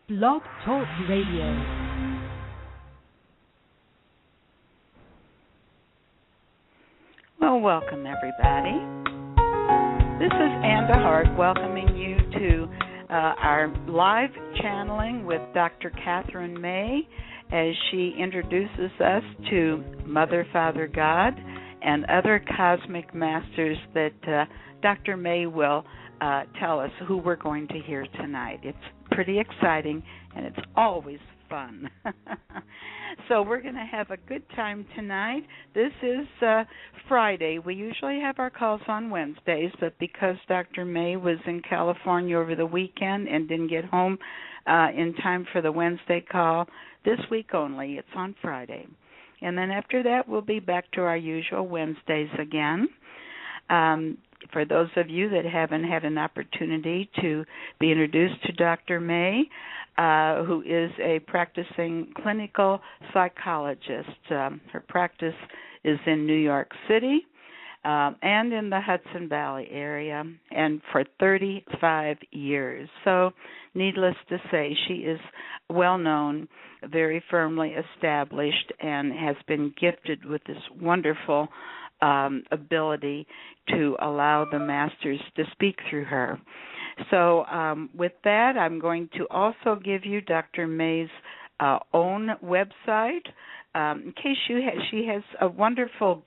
Blog Talk Radio. Well, welcome everybody. This is Anda Hart welcoming you to our live channeling with Dr. Kathryn May as she introduces us to Mother, Father, God, and other cosmic masters that Dr. May will tell us who we're going to hear tonight. It's pretty exciting, and it's always fun. So we're going to have a good time tonight. This is Friday. We usually have our calls on Wednesdays, but because Dr. May was in California over the weekend and didn't get home in time for the Wednesday call, this week only, it's on Friday. And then after that, we'll be back to our usual Wednesdays again. For those of you that haven't had an opportunity to be introduced to Dr. May, who is a practicing clinical psychologist. Her practice is in New York City and in the Hudson Valley area, and for 35 years. So needless to say, she is well known, very firmly established, and has been gifted with this wonderful ability to allow the masters to speak through her. So with that, I'm going to also give you Dr. May's own website. In case she has a wonderful,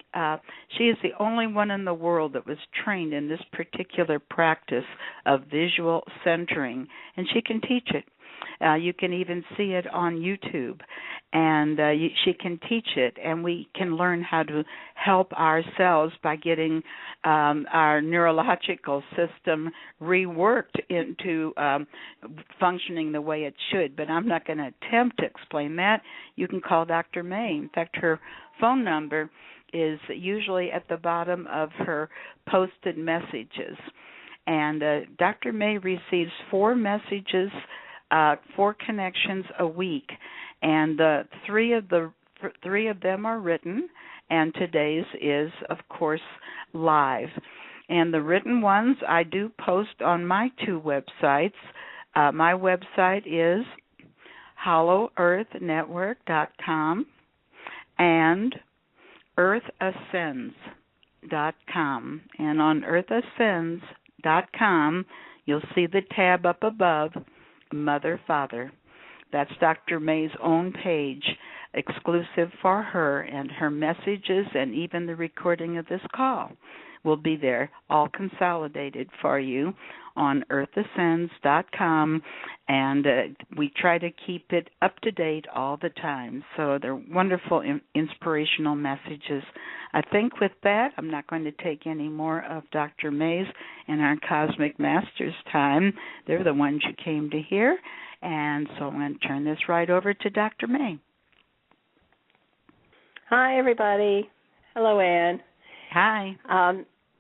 she is the only one in the world that was trained in this particular practice of visual centering, and she can teach it. You can even see it on YouTube, and she can teach it, and we can learn how to help ourselves by getting our neurological system reworked into functioning the way it should. But I'm not going to attempt to explain that. You can call Dr. May. In fact, her phone number is usually at the bottom of her posted messages. And Dr. May receives 4 messages, 4 connections a week, and three of them are written, and today's is, of course, live. And the written ones I do post on my 2 websites. My website is hollowearthnetwork.com and earthascends.com. And on earthascends.com, you'll see the tab up above, Mother, Father. That's Dr. May's own page, exclusive for her, and her messages and even the recording of this call will be there, all consolidated for you on earthascends.com, and we try to keep it up to date all the time. So they're wonderful, inspirational messages. I think with that, I'm not going to take any more of Dr. May's and our Cosmic Masters time. They're the ones you came to hear, and so I'm going to turn this right over to Dr. May. Hi, everybody. Hello, Ann. Hi.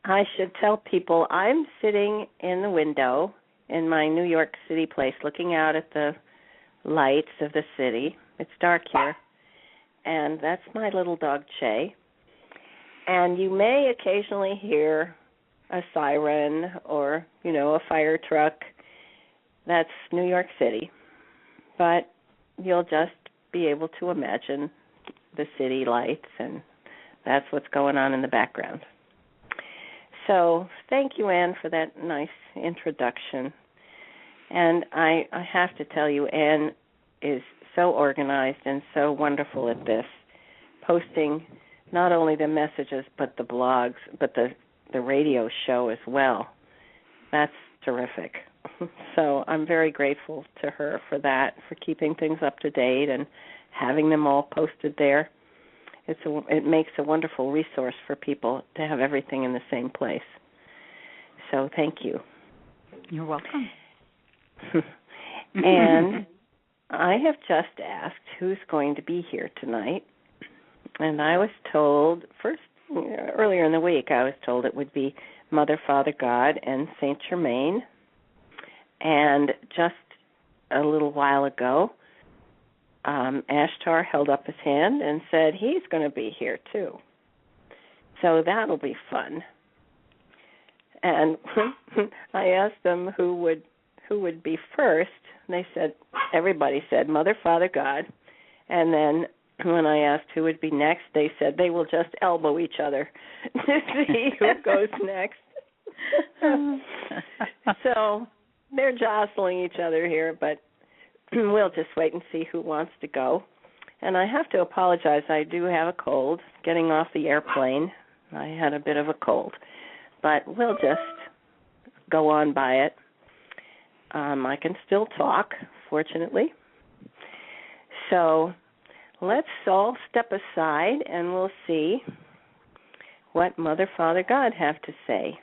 I should tell people I'm sitting in the window in my New York City place looking out at the lights of the city. It's dark here. And that's my little dog, Che. And you may occasionally hear a siren or, a fire truck. That's New York City. But you'll just be able to imagine the city lights, and that's what's going on in the background. So thank you, Anne, for that nice introduction. And I have to tell you, Anne is so organized and so wonderful at this, posting not only the messages but the blogs, but the radio show as well. That's terrific. So I'm very grateful to her for that, for keeping things up to date and having them all posted there. It makes a wonderful resource for people to have everything in the same place. So thank you. You're welcome. And I have just asked who's going to be here tonight. And I was told, earlier in the week, I was told it would be Mother, Father, God, and Saint Germain. And just a little while ago, Ashtar held up his hand and said he's going to be here too. So that'll be fun. And I asked them who who would be first, they said, everybody said Mother, Father, God. And then when I asked who would be next, they said they will just elbow each other to see who goes next. So they're jostling each other here, but we'll just wait and see who wants to go. And I have to apologize. I do have a cold. Getting off the airplane, I had a bit of a cold. But we'll just go on by it. I can still talk, fortunately. So let's all step aside and we'll see what Mother, Father, God have to say.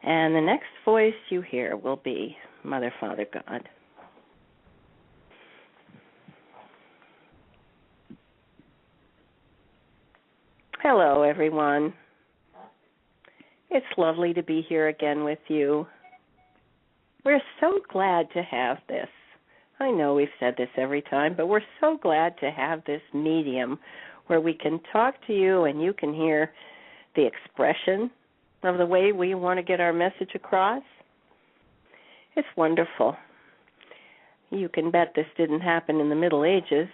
And the next voice you hear will be Mother, Father, God. Hello, everyone. It's lovely to be here again with you. We're so glad to have this. I know we've said this every time, but we're so glad to have this medium where we can talk to you and you can hear the expression of the way we want to get our message across. It's wonderful. You can bet this didn't happen in the Middle Ages.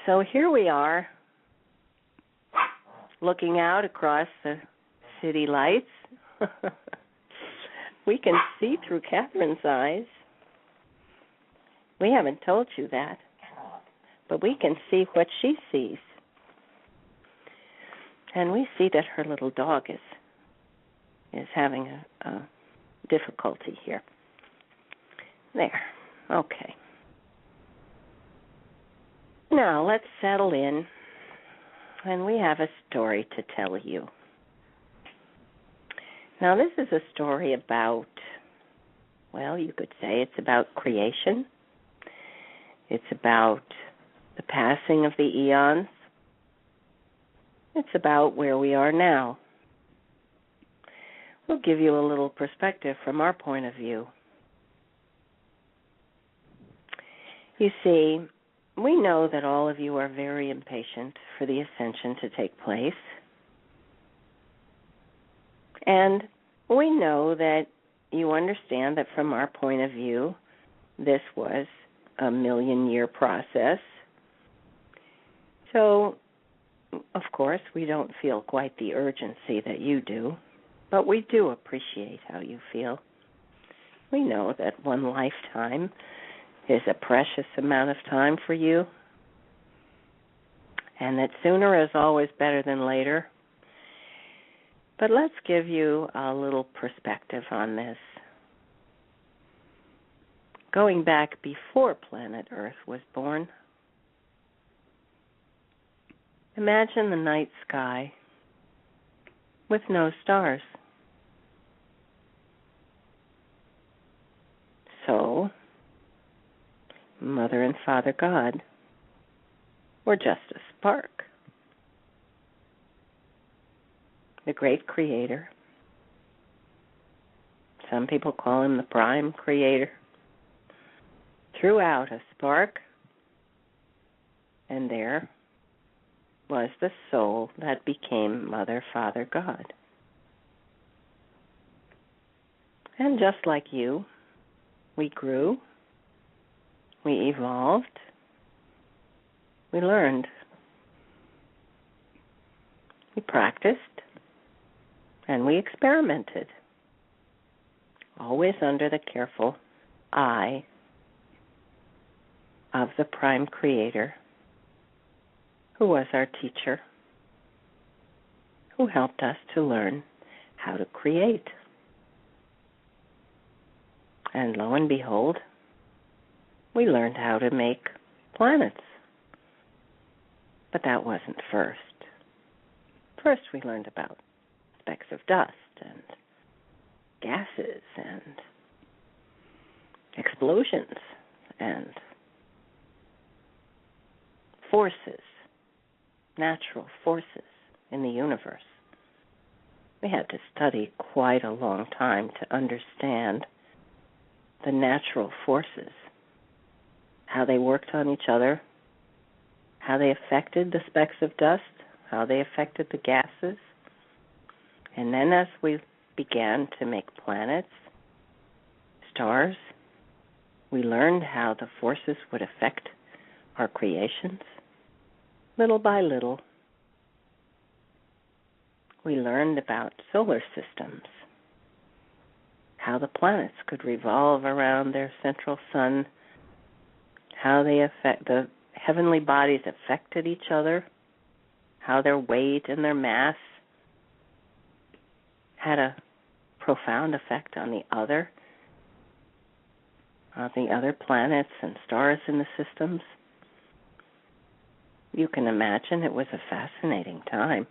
So here we are, looking out across the city lights. We can see through Kathryn's eyes. We haven't told you that, but we can see what she sees. And we see that her little dog is having a difficulty here. There. Okay. Now let's settle in, and we have a story to tell you. Now this is a story about, well, you could say it's about creation. It's about the passing of the eons. It's about where we are now. We'll give you a little perspective from our point of view. You see, we know that all of you are very impatient for the ascension to take place. And we know that you understand that from our point of view, this was a 1,000,000-year process. So, of course, we don't feel quite the urgency that you do, but we do appreciate how you feel. We know that one lifetime is a precious amount of time for you, and that sooner is always better than later. But let's give you a little perspective on this. Going back before planet Earth was born, imagine the night sky with no stars. So, Mother and Father God were just a spark. The great creator. Some people call him the prime creator. Threw out a spark, and there was the soul that became Mother, Father, God. And just like you, we grew, we evolved, we learned, we practiced, and we experimented, always under the careful eye of the Prime Creator, who was our teacher, who helped us to learn how to create. And lo and behold, we learned how to make planets. But that wasn't first. First we learned about specks of dust and gases and explosions and forces, natural forces in the universe. We had to study quite a long time to understand the natural forces, how they worked on each other, how they affected the specks of dust, how they affected the gases. And then as we began to make planets, stars. We learned how the forces would affect our creations. Little by little, we learned about solar systems, how the planets could revolve around their central sun, how the heavenly bodies affected each other, how their weight and their mass had a profound effect on the other planets and stars in the systems. You can imagine it was a fascinating time.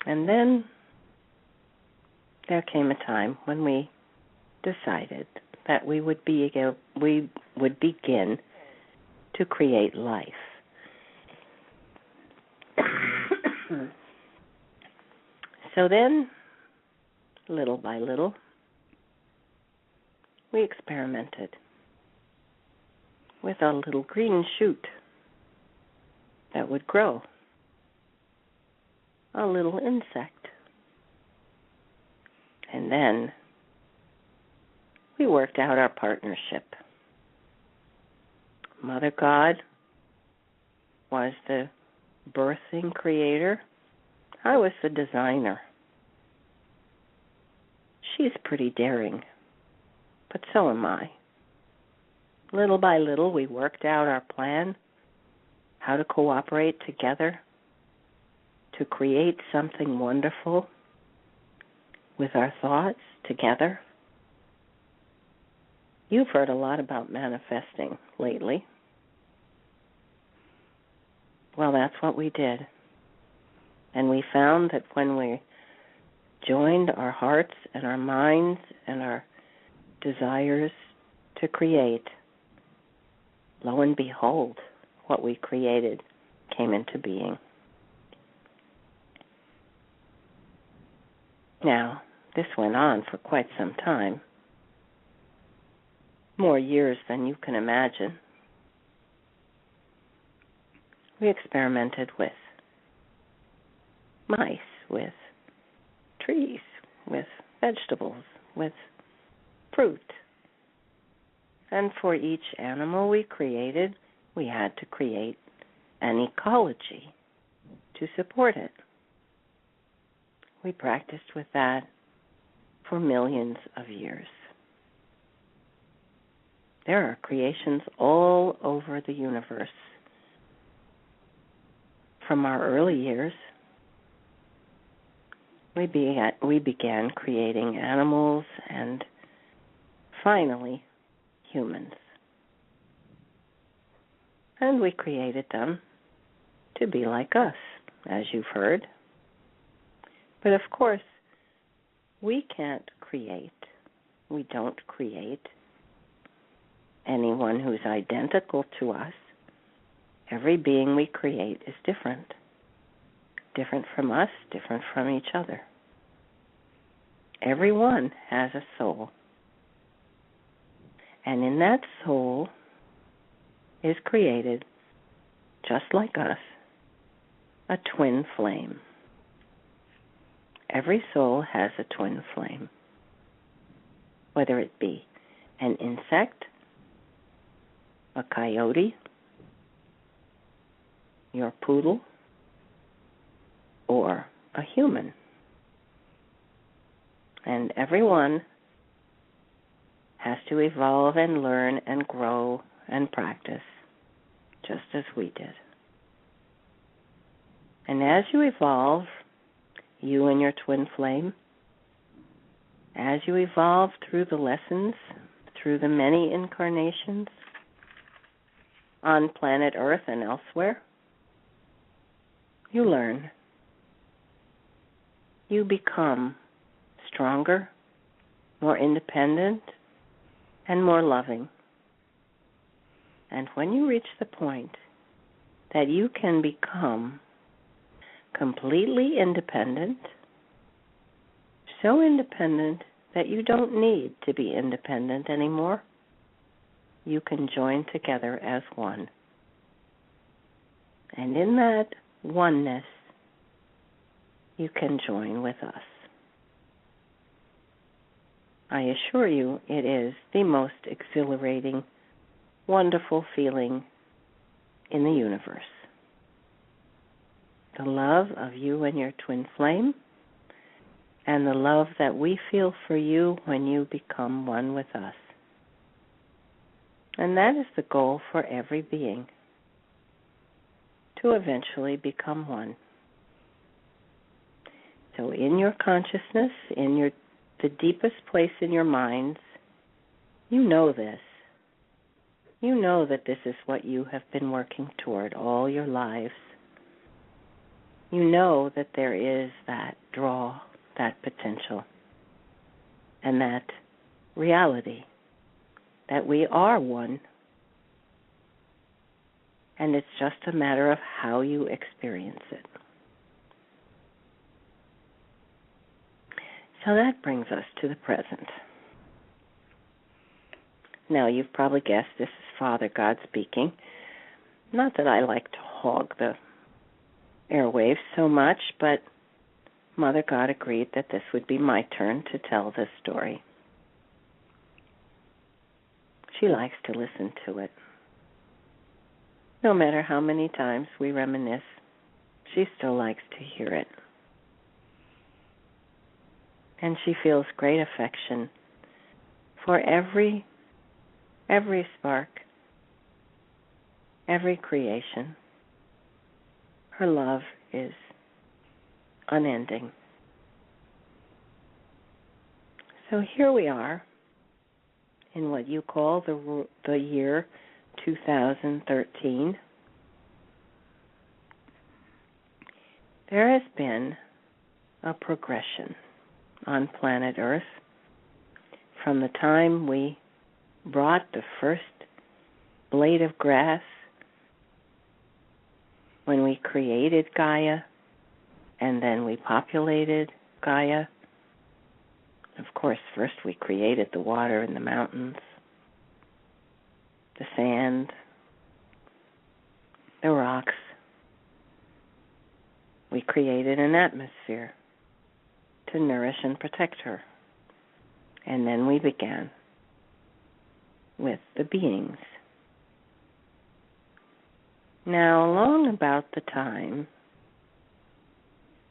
And then there came a time when we decided that we would begin to create life. So then, little by little, we experimented with a little green shoot that would grow, a little insect. And then we worked out our partnership. Mother God was the birthing creator. I was the designer. She's pretty daring, but so am I. Little by little, we worked out our plan, how to cooperate together to create something wonderful with our thoughts together. You've heard a lot about manifesting lately. Well, that's what we did. And we found that when we joined our hearts and our minds and our desires to create, lo and behold, what we created came into being. Now, this went on for quite some time, more years than you can imagine. We experimented with mice, with trees, with vegetables, with fruit. And for each animal we created, we had to create an ecology to support it. We practiced with that for millions of years. There are creations all over the universe. From our early years, we began creating animals and finally humans. And we created them to be like us, as you've heard. But of course, we can't create, we don't create anyone who's identical to us. Every being we create is different. Different from us, different from each other. Everyone has a soul. And in that soul is created, just like us, a twin flame. Every soul has a twin flame, whether it be an insect, a coyote, your poodle, or a human. And everyone has to evolve and learn and grow and practice, just as we did. And as you evolve, you and your twin flame, as you evolve through the lessons, through the many incarnations on planet Earth and elsewhere, you learn. You become stronger, more independent, and more loving. And when you reach the point that you can become completely independent, so independent that you don't need to be independent anymore, you can join together as one. And in that oneness, you can join with us. I assure you, it is the most exhilarating, wonderful feeling in the universe. The love of you and your twin flame, and the love that we feel for you when you become one with us. And that is the goal for every being, to eventually become one. So in your consciousness, in the deepest place in your minds, you know this. You know that this is what you have been working toward all your lives. You know that there is that draw, that potential, and that reality, that we are one. And it's just a matter of how you experience it. So that brings us to the present. Now, you've probably guessed this is Father God speaking. Not that I like to hog the airwaves so much, but Mother God agreed that this would be my turn to tell this story. She likes to listen to it. No matter how many times we reminisce, she still likes to hear it. And she feels great affection for every spark, every creation. Her love is unending. So here we are in what you call the year 2013. There has been a progression on planet Earth from the time we brought the first blade of grass, when we created Gaia, and then we populated Gaia. Of course, first we created the water and the mountains, the sand, the rocks. We created an atmosphere to nourish and protect her. And then we began with the beings. Now, along about the time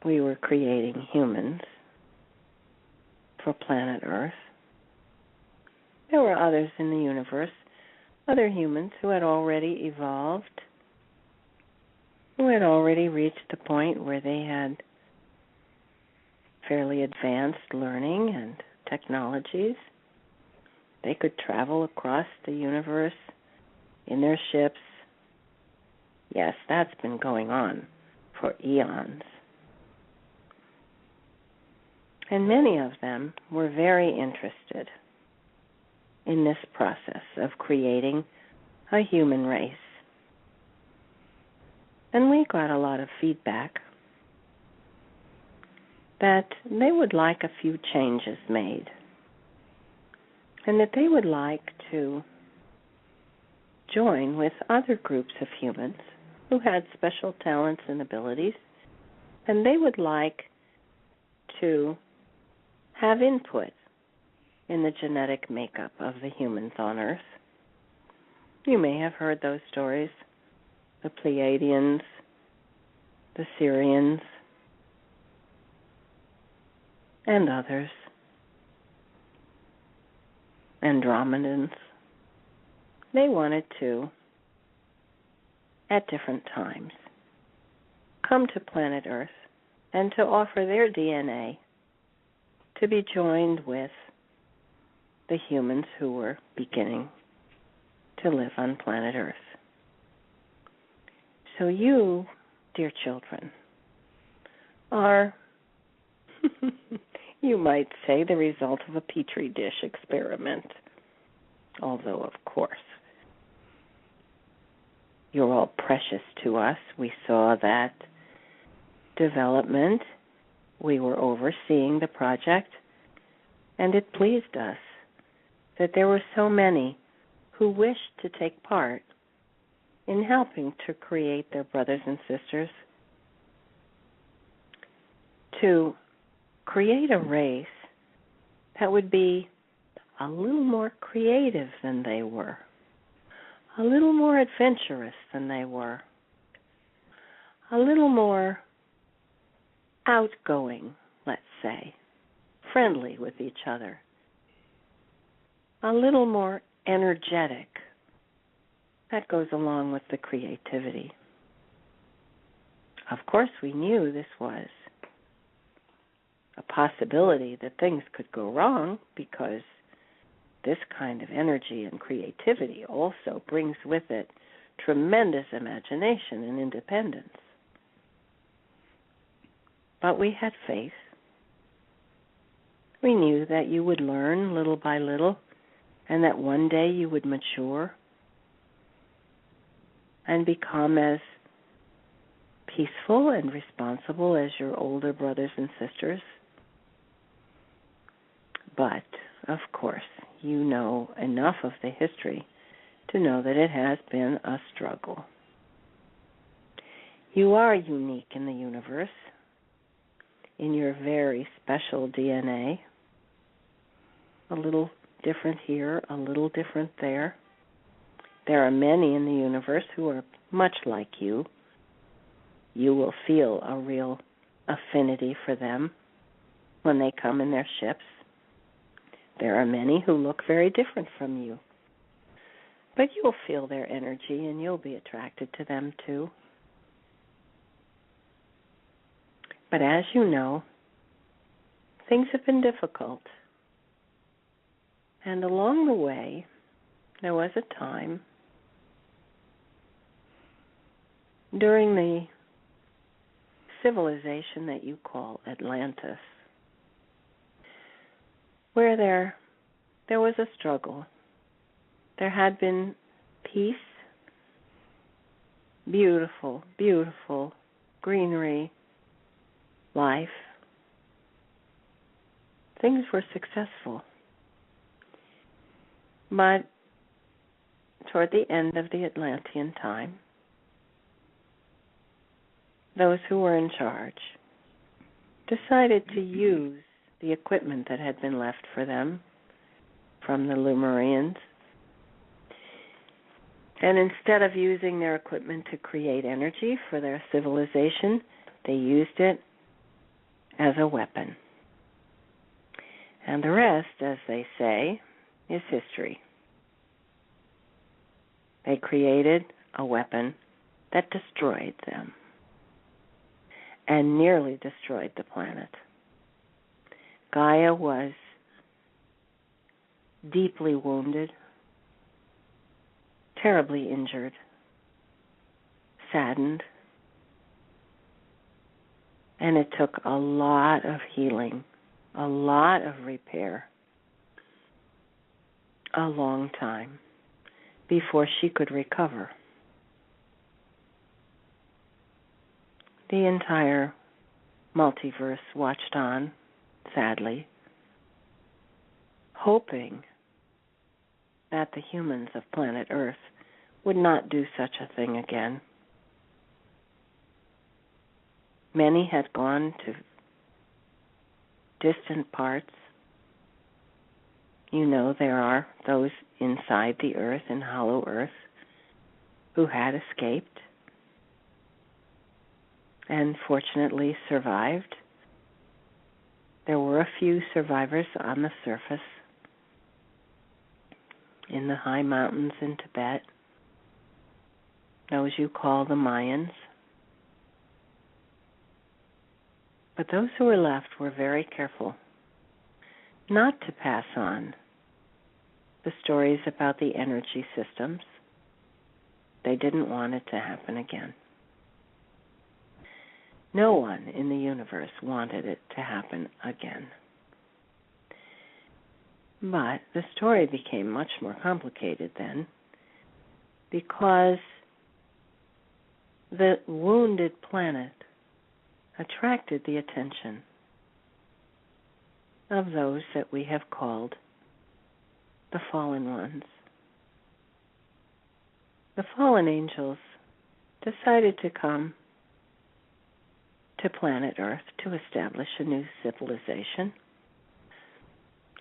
we were creating humans for planet Earth, there were others in the universe, other humans who had already evolved, who had already reached the point where they had fairly advanced learning and technologies. They could travel across the universe in their ships. Yes, that's been going on for eons. And many of them were very interested in this process of creating a human race. And we got a lot of feedback that they would like a few changes made, and that they would like to join with other groups of humans who had special talents and abilities, and they would like to have input in the genetic makeup of the humans on Earth. You may have heard those stories, the Pleiadians, the Syrians, and others, Andromedans. They wanted to, at different times, come to planet Earth and to offer their DNA to be joined with the humans who were beginning to live on planet Earth. So you, dear children, are, you might say, the result of a Petri dish experiment. Although, of course, you're all precious to us. We saw that development. We were overseeing the project, and it pleased us that there were so many who wished to take part in helping to create their brothers and sisters, to create a race that would be a little more creative than they were, a little more adventurous than they were, a little more outgoing, let's say, friendly with each other, a little more energetic. That goes along with the creativity. Of course, we knew this was a possibility that things could go wrong, because this kind of energy and creativity also brings with it tremendous imagination and independence. But we had faith. We knew that you would learn little by little, and that one day you would mature and become as peaceful and responsible as your older brothers and sisters. But, of course, you know enough of the history to know that it has been a struggle. You are unique in the universe, in your very special DNA, a little different here, a little different there. There are many in the universe who are much like you. You will feel a real affinity for them when they come in their ships. There are many who look very different from you, but you'll feel their energy and you'll be attracted to them too. But as you know, things have been difficult. And along the way, there was a time during the civilization that you call Atlantis, where there was a struggle. There had been peace, beautiful, beautiful greenery, life. Things were successful. But toward the end of the Atlantean time, those who were in charge decided to use the equipment that had been left for them from the Lemurians. And instead of using their equipment to create energy for their civilization, they used it as a weapon. And the rest, as they say, is history. They created a weapon that destroyed them and nearly destroyed the planet. Gaia was deeply wounded, terribly injured, saddened, and it took a lot of healing, a lot of repair, a long time before she could recover. The entire multiverse watched on, sadly, hoping that the humans of planet Earth would not do such a thing again. Many had gone to distant parts. You know, there are those inside the Earth, in hollow Earth, who had escaped and fortunately survived. There were a few survivors on the surface in the high mountains in Tibet, those you call the Mayans. But those who were left were very careful not to pass on the stories about the energy systems. They didn't want it to happen again. No one in the universe wanted it to happen again. But the story became much more complicated then, because the wounded planet attracted the attention of those that we have called the fallen ones. The fallen angels decided to come to planet Earth to establish a new civilization.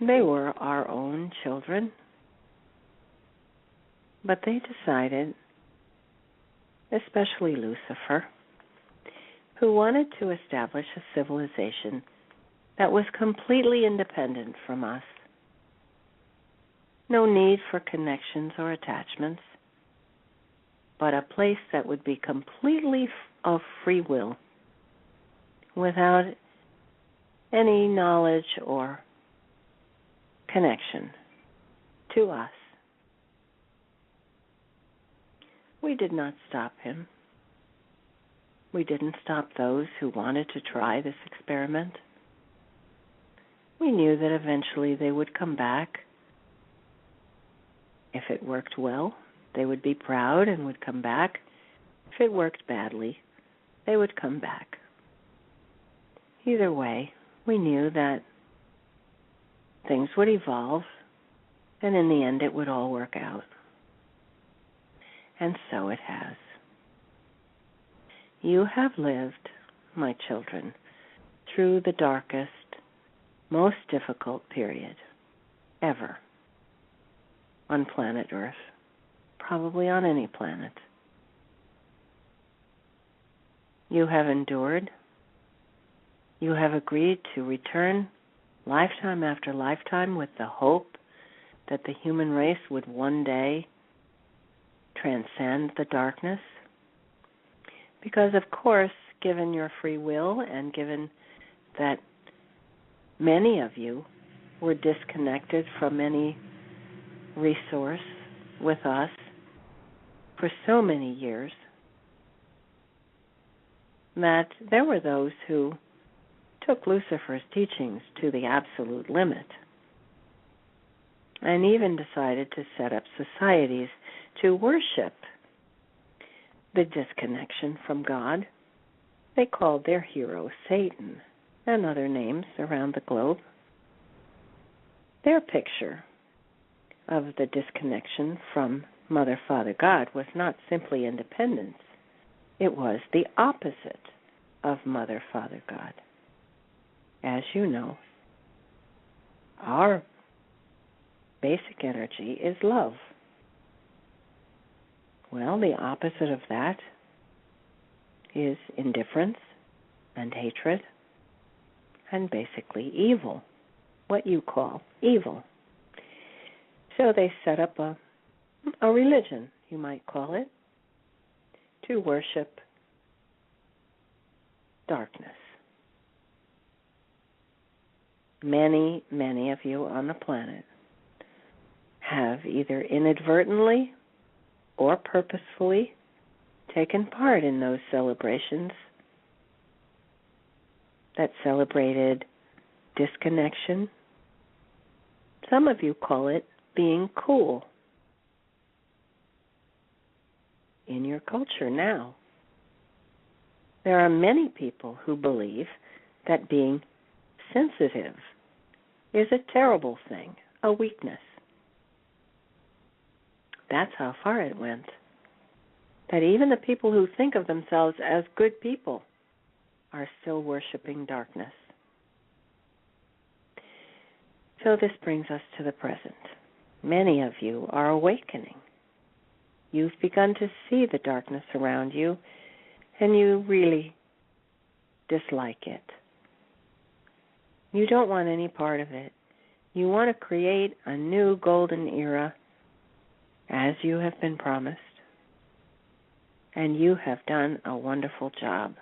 They were our own children, but they decided, especially Lucifer, who wanted to establish a civilization that was completely independent from us. No need for connections or attachments, but a place that would be completely of free will, without any knowledge or connection to us. We did not stop him. We didn't stop those who wanted to try this experiment. We knew that eventually they would come back. If it worked well, they would be proud and would come back. If it worked badly, they would come back. Either way, we knew that things would evolve, and in the end it would all work out. And so it has. You have lived, my children, through the darkest, most difficult period ever on planet Earth, probably on any planet. You have endured. You have agreed to return lifetime after lifetime with the hope that the human race would one day transcend the darkness. Because, of course, given your free will and given that many of you were disconnected from any resource with us for so many years, that there were those who took Lucifer's teachings to the absolute limit and even decided to set up societies to worship the disconnection from God. They called their hero Satan and other names around the globe. Their picture of the disconnection from Mother, Father, God was not simply independence. It was the opposite of Mother, Father, God. As you know, our basic energy is love. Well, the opposite of that is indifference and hatred and basically evil, what you call evil. So they set up a religion, you might call it, to worship darkness. Many, many of you on the planet have either inadvertently or purposefully taken part in those celebrations that celebrated disconnection. Some of you call it being cool. In your culture now, there are many people who believe that being sensitive is a terrible thing, a weakness. That's how far it went. That even the people who think of themselves as good people are still worshiping darkness. So this brings us to the present. Many of you are awakening. You've begun to see the darkness around you, and you really dislike it. You don't want any part of it. You want to create a new golden era, as you have been promised. And you have done a wonderful job.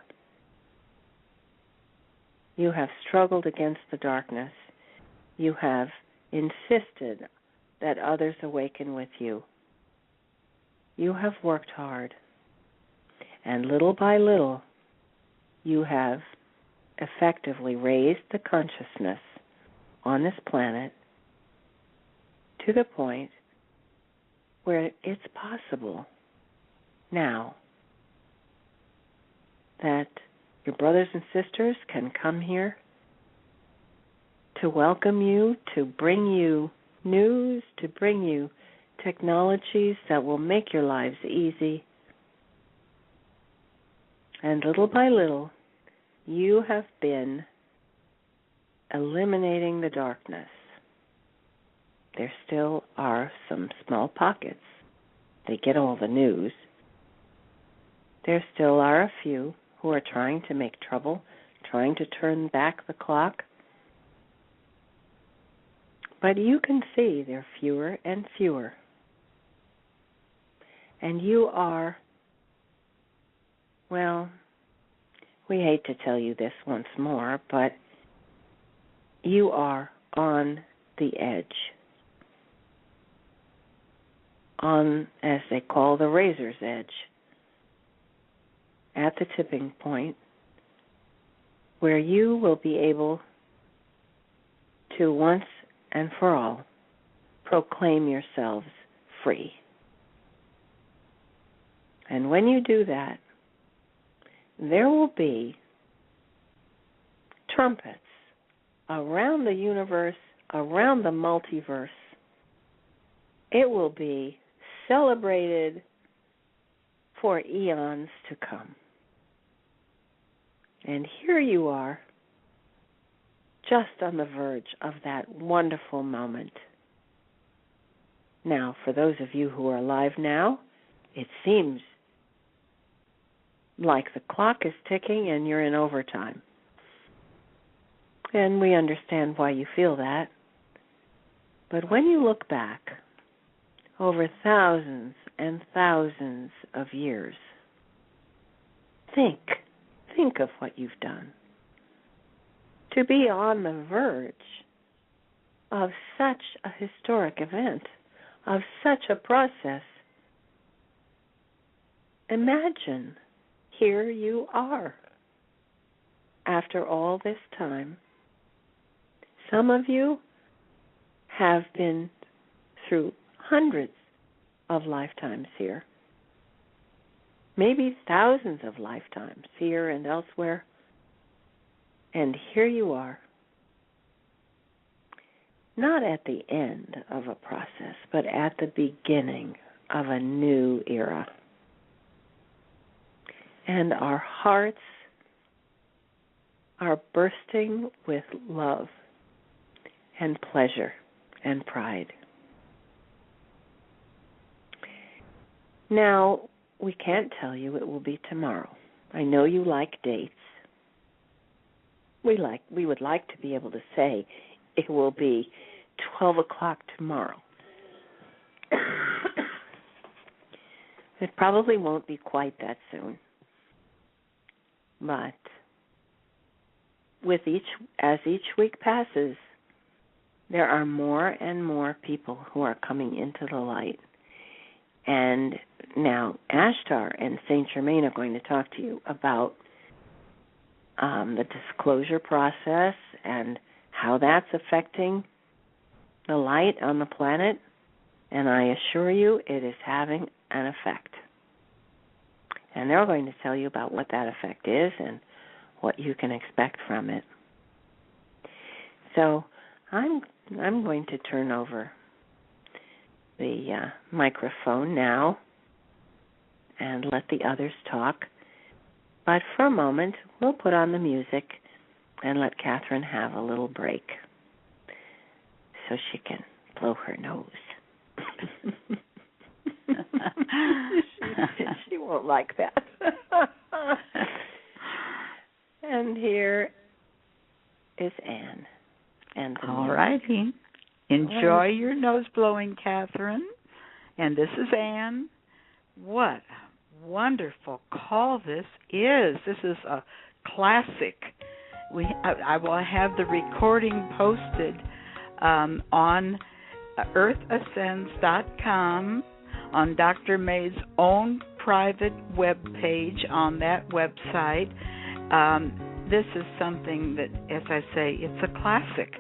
You have struggled against the darkness. You have insisted that others awaken with you. You have worked hard. And little by little, you have effectively raised the consciousness on this planet to the point where it's possible now that your brothers and sisters can come here to welcome you, to bring you news, to bring you technologies that will make your lives easy. And little by little, you have been eliminating the darkness there still are some small pockets. They get all the news. There still are a few who are trying to make trouble, trying to turn back the clock. But you can see there are fewer and fewer. And you are, well, we hate to tell you this once more, but you are on the edge. On, as they call, the razor's edge. At the tipping point where you will be able to once and for all proclaim yourselves free. And when you do that, there will be trumpets around the universe, around the multiverse. It will be celebrated for eons to come. And here you are, just on the verge of that wonderful moment. Now, for those of you who are alive now, it seems like the clock is ticking and you're in overtime. And we understand why you feel that. But when you look back over thousands and thousands of years, think of what you've done. To be on the verge of such a historic event, of such a process, imagine here you are. After all this time, some of you have been through hundreds of lifetimes here, maybe thousands of lifetimes here and elsewhere, and here you are, not at the end of a process, but at the beginning of a new era. And our hearts are bursting with love and pleasure and pride. Now, we can't tell you it will be tomorrow. I know you like dates. We would like to be able to say it will be 12 o'clock tomorrow. It probably won't be quite that soon. But as each week passes, there are more and more people who are coming into the light. And now Ashtar and St. Germain are going to talk to you about the disclosure process and how that's affecting the light on the planet. And I assure you it is having an effect. And they're going to tell you about what that effect is and what you can expect from it. So I'm going to turn over the microphone now and let the others talk. But for a moment, we'll put on the music and let Kathryn have a little break so she can blow her nose. She won't like that. And here is Anne. And all righty. Enjoy your nose blowing, Kathryn. And this is Anne. What a wonderful call this is. This is a classic. I will have the recording posted on earthascends.com, on Dr. May's own private web page on that website. This is something that, as I say, it's a classic.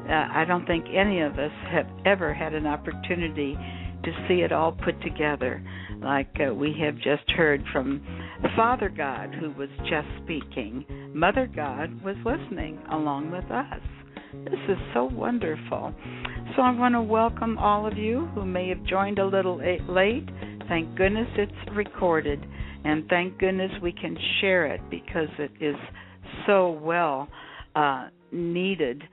I don't think any of us have ever had an opportunity to see it all put together, like we have just heard from Father God, who was just speaking. Mother God was listening along with us. This is so wonderful. So I want to welcome all of you who may have joined a little late. Thank goodness it's recorded, and thank goodness we can share it because it is so well needed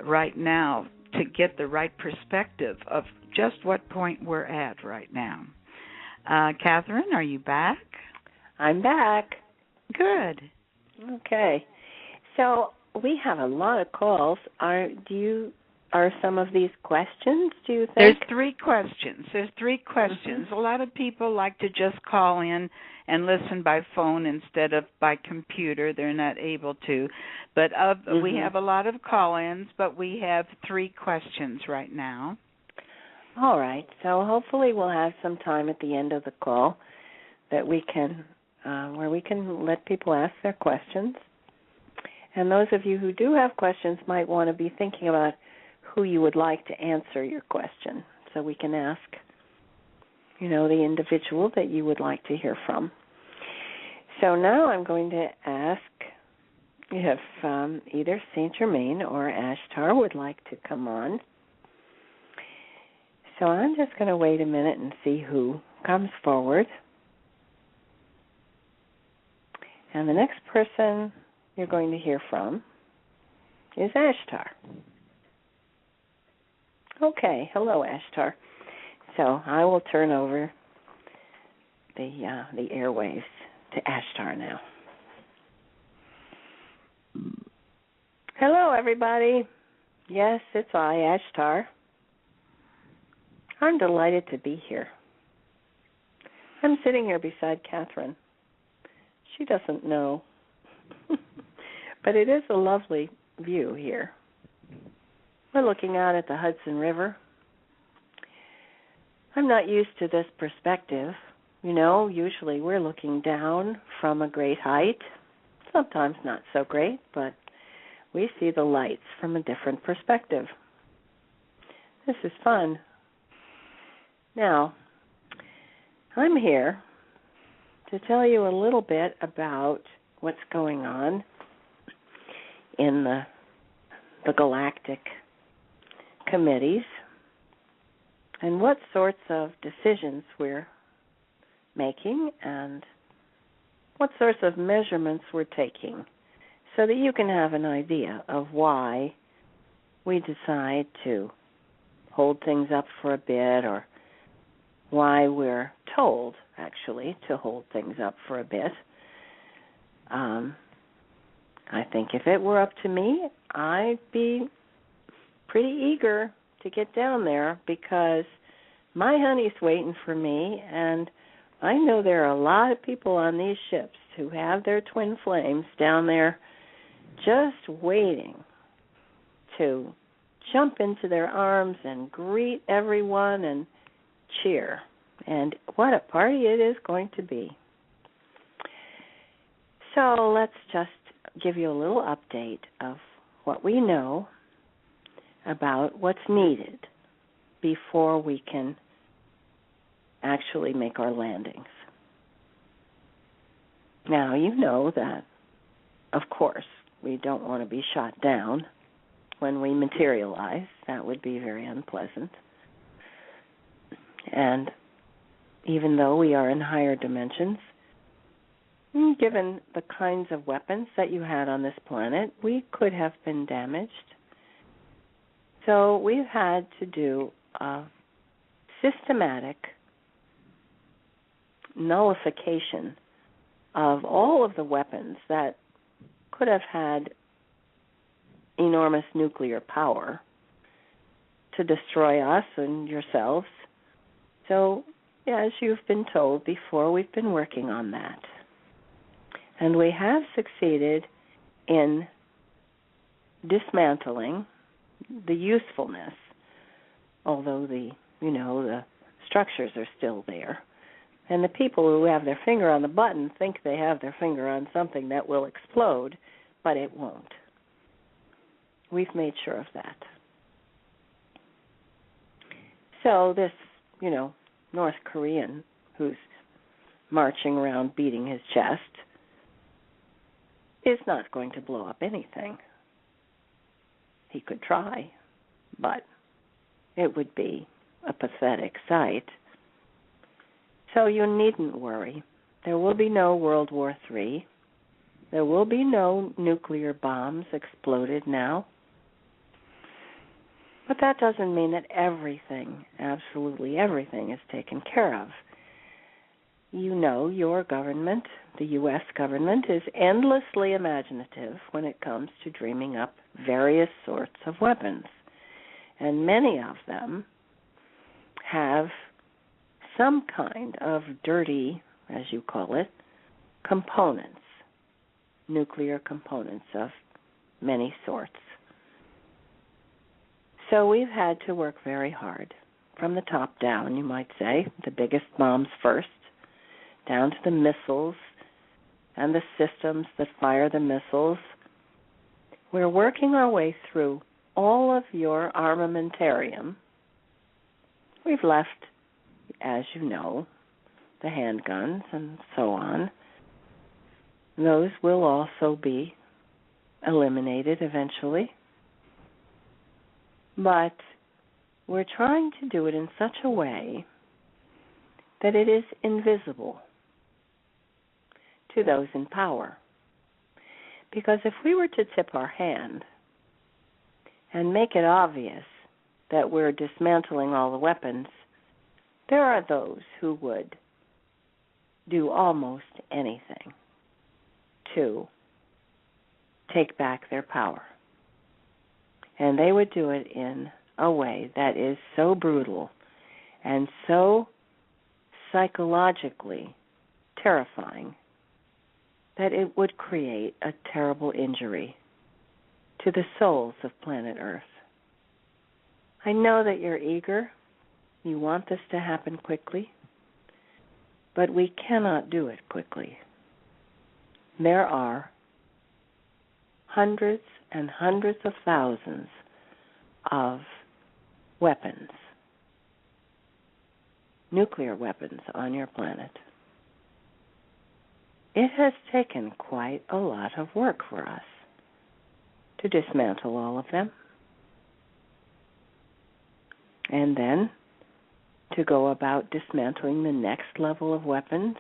right now to get the right perspective of just what point we're at right now. Kathryn, are you back? I'm back. Good. Okay. So we have a lot of calls. Are some of these questions, do you think? There's three questions. Mm-hmm. A lot of people like to just call in and listen by phone instead of by computer. They're not able to. But we have a lot of call-ins, but we have three questions right now. All right. So hopefully we'll have some time at the end of the call that we can, where we can let people ask their questions. And those of you who do have questions might want to be thinking about who you would like to answer your question, so we can ask, the individual that you would like to hear from. So now I'm going to ask if either St. Germain or Ashtar would like to come on. So I'm just going to wait a minute and see who comes forward. And the next person you're going to hear from is Ashtar. Okay, hello, Ashtar. So I will turn over the airwaves to Ashtar now. Hello, everybody. Yes, it's I, Ashtar. I'm delighted to be here. I'm sitting here beside Kathryn. She doesn't know, but it is a lovely view here. We're looking out at the Hudson River. I'm not used to this perspective. Usually we're looking down from a great height. Sometimes not so great, but we see the lights from a different perspective. This is fun. Now, I'm here to tell you a little bit about what's going on in the galactic committees and what sorts of decisions we're making and what sorts of measurements we're taking so that you can have an idea of why we decide to hold things up for a bit or why we're told, actually, to hold things up for a bit. I think if it were up to me, I'd be pretty eager to get down there because my honey's waiting for me, and I know there are a lot of people on these ships who have their twin flames down there just waiting to jump into their arms and greet everyone and cheer. And what a party it is going to be. So let's just give you a little update of what we know about what's needed before we can actually make our landings. Now, you know that, of course, we don't want to be shot down when we materialize. That would be very unpleasant. And even though we are in higher dimensions, given the kinds of weapons that you had on this planet, we could have been damaged. So we've had to do a systematic nullification of all of the weapons that could have had enormous nuclear power to destroy us and yourselves. So, as you've been told before, we've been working on that. And we have succeeded in dismantling the usefulness, although the structures are still there. And the people who have their finger on the button think they have their finger on something that will explode, but it won't. We've made sure of that. So this, North Korean who's marching around beating his chest is not going to blow up anything. He could try, but it would be a pathetic sight. So you needn't worry. There will be no World War III. There will be no nuclear bombs exploded now. But that doesn't mean that everything, absolutely everything, is taken care of. You know your government, the U.S. government, is endlessly imaginative when it comes to dreaming up various sorts of weapons. And many of them have some kind of dirty, as you call it, components, nuclear components of many sorts. So we've had to work very hard, from the top down, you might say, the biggest bombs first, down to the missiles and the systems that fire the missiles. We're working our way through all of your armamentarium. We've left, as you know, the handguns and so on. Those will also be eliminated eventually. But we're trying to do it in such a way that it is invisible to those in power. Because if we were to tip our hand and make it obvious that we're dismantling all the weapons, there are those who would do almost anything to take back their power. And they would do it in a way that is so brutal and so psychologically terrifying that it would create a terrible injury to the souls of planet Earth. I know that you're eager. You want this to happen quickly, but we cannot do it quickly. There are hundreds and hundreds of thousands of weapons, nuclear weapons on your planet. It has taken quite a lot of work for us to dismantle all of them, and then to go about dismantling the next level of weapons,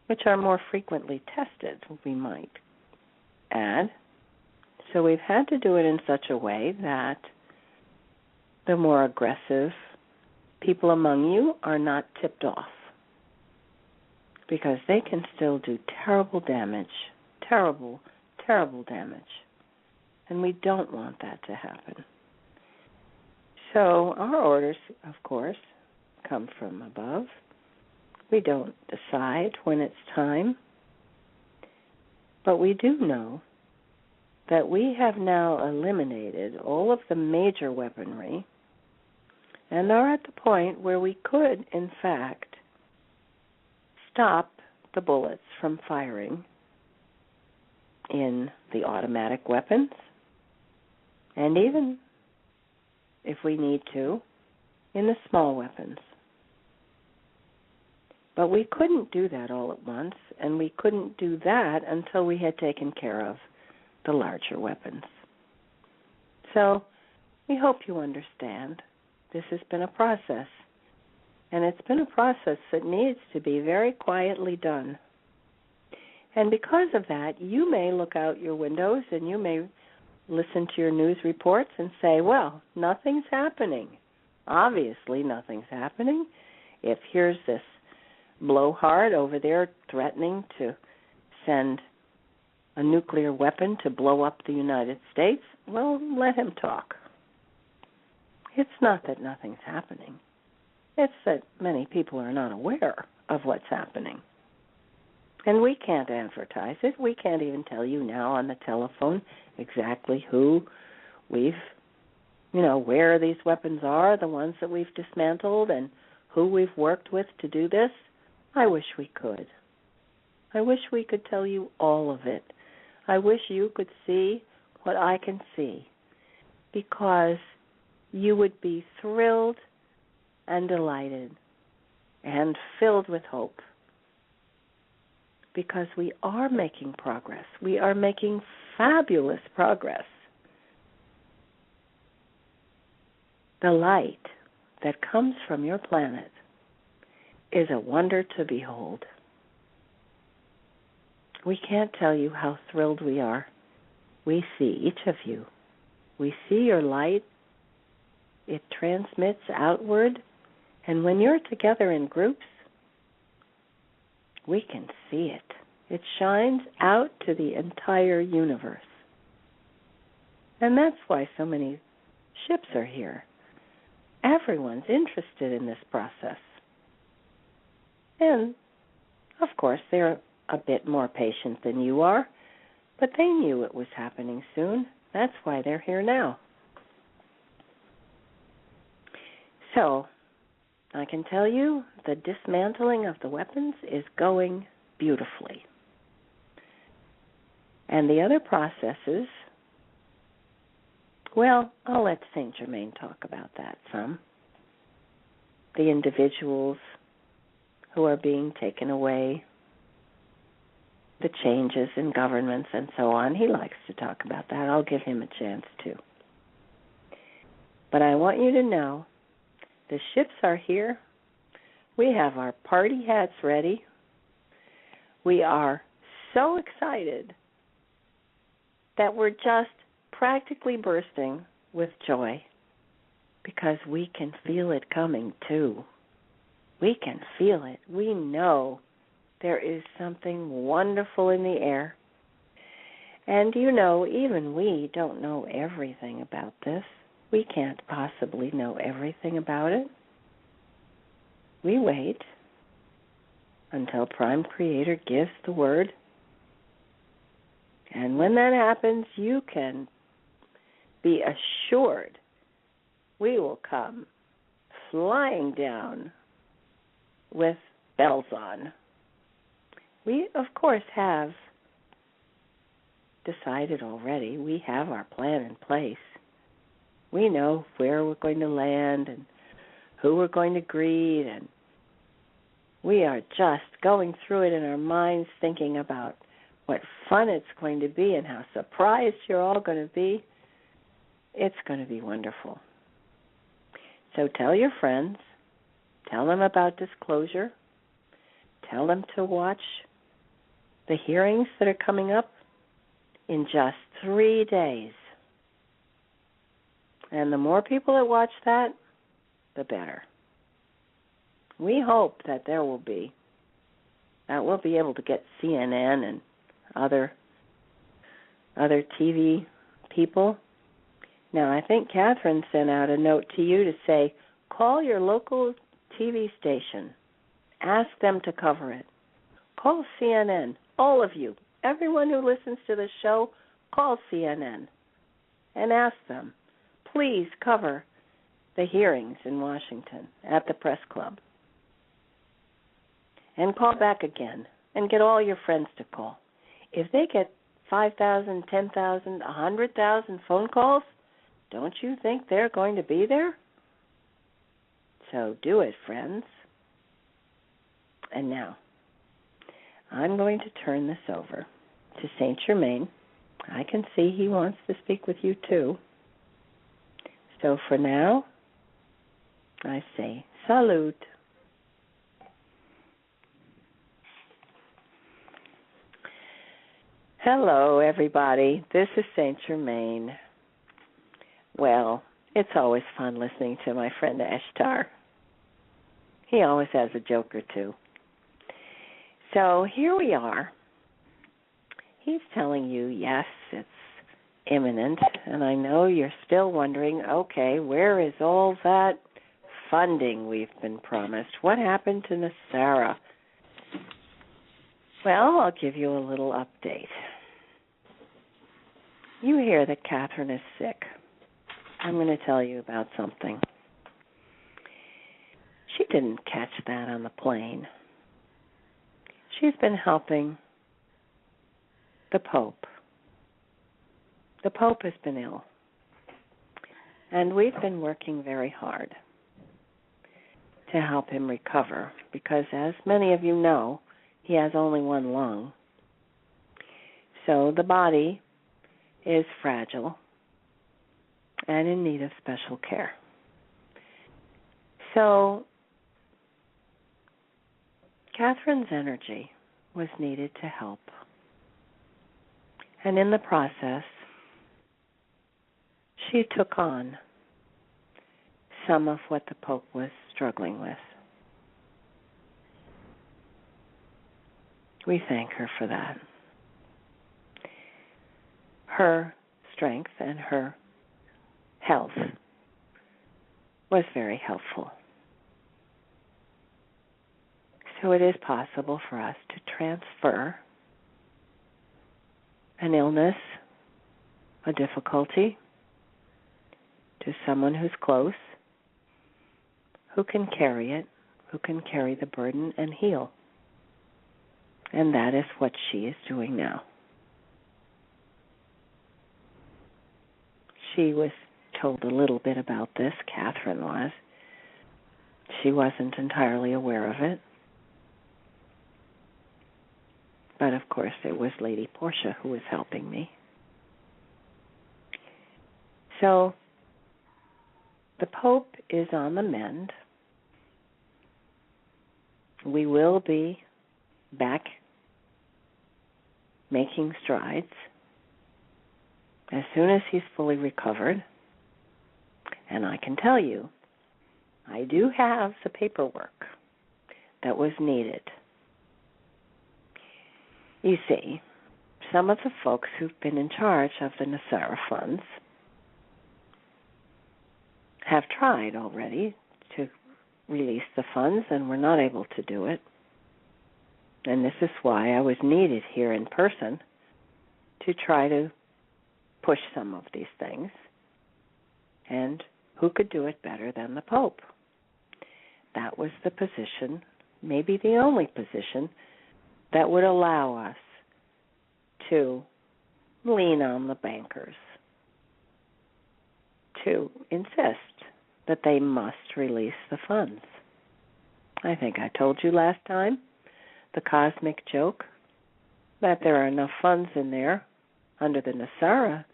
which are more frequently tested, we might add. So we've had to do it in such a way that the more aggressive people among you are not tipped off, because they can still do terrible damage, terrible, terrible damage. And we don't want that to happen. So our orders, of course, come from above. We don't decide when it's time. But we do know that we have now eliminated all of the major weaponry and are at the point where we could, in fact, stop the bullets from firing in the automatic weapons, and even, if we need to, in the small weapons. But we couldn't do that all at once, and we couldn't do that until we had taken care of the larger weapons. So we hope you understand this has been a process, and it's been a process that needs to be very quietly done. And because of that, you may look out your windows and you may listen to your news reports and say, well, nothing's happening. Obviously nothing's happening. If here's this blowhard over there threatening to send a nuclear weapon to blow up the United States, well, let him talk. It's not that nothing's happening. It's that many people are not aware of what's happening. And we can't advertise it. We can't even tell you now on the telephone exactly who we've, where these weapons are, the ones that we've dismantled, and who we've worked with to do this. I wish we could. I wish we could tell you all of it. I wish you could see what I can see, because you would be thrilled and delighted and filled with hope, because we are making progress. We are making fabulous progress. The light that comes from your planet is a wonder to behold. We can't tell you how thrilled we are. We see each of you. We see your light it transmits outward, and when you're together in groups, we can see it. It shines out to the entire universe. And that's why so many ships are here. Everyone's interested in this process. And, of course, they're a bit more patient than you are, but they knew it was happening soon. That's why they're here now. So, I can tell you the dismantling of the weapons is going beautifully. And the other processes, well, I'll let St. Germain talk about that some. The individuals who are being taken away, the changes in governments and so on. He likes to talk about that. I'll give him a chance to. But I want you to know, the ships are here. We have our party hats ready. We are so excited that we're just practically bursting with joy because we can feel it coming too. We can feel it. We know there is something wonderful in the air. And you know, even we don't know everything about this. We can't possibly know everything about it. We wait until Prime Creator gives the word. And when that happens, you can be assured we will come flying down with bells on. We, of course, have decided already. We have our plan in place. We know where we're going to land and who we're going to greet, and we are just going through it in our minds, thinking about what fun it's going to be and how surprised you're all going to be. It's going to be wonderful. So tell your friends. Tell them about disclosure. Tell them to watch the hearings that are coming up in just 3 days. And the more people that watch that, the better. We hope that we'll be able to get CNN and other TV people. Now, I think Kathryn sent out a note to you to say, call your local TV station. Ask them to cover it. Call CNN, all of you. Everyone who listens to the show, call CNN and ask them, please cover the hearings in Washington at the press club. And call back again and get all your friends to call. If they get 5,000, 10,000, 100,000 phone calls, don't you think they're going to be there? So do it, friends. And now, I'm going to turn this over to St. Germain. I can see he wants to speak with you too. So for now, I say salute. Hello, everybody. This is St. Germain. Well, it's always fun listening to my friend Ashtar. He always has a joke or two. So here we are. He's telling you, yes, it's imminent, and I know you're still wondering, okay, where is all that funding we've been promised? What happened to NESARA? Well, I'll give you a little update. You hear that Kathryn is sick. I'm going to tell you about something. She didn't catch that on the plane. She's been helping the Pope. The Pope has been ill. And we've been working very hard to help him recover because, as many of you know, he has only one lung. So the body is fragile and in need of special care. So Kathryn's energy was needed to help. And in the process, she took on some of what the Pope was struggling with. We thank her for that. Her strength and her health was very helpful. So it is possible for us to transfer an illness, a difficulty, to someone who's close, who can carry it, who can carry the burden and heal. And that is what she is doing now. She was told a little bit about this, Kathryn was. She wasn't entirely aware of it. But of course it was Lady Portia who was helping me. So the Pope is on the mend. We will be back making strides as soon as he's fully recovered. And I can tell you, I do have the paperwork that was needed. You see, some of the folks who've been in charge of the NESARA funds have tried already to release the funds and were not able to do it. And this is why I was needed here in person to try to push some of these things. And who could do it better than the Pope? That was the position, maybe the only position, that would allow us to lean on the bankers, to insist that they must release the funds. I think I told you last time, the cosmic joke, that there are enough funds in there under the NESARA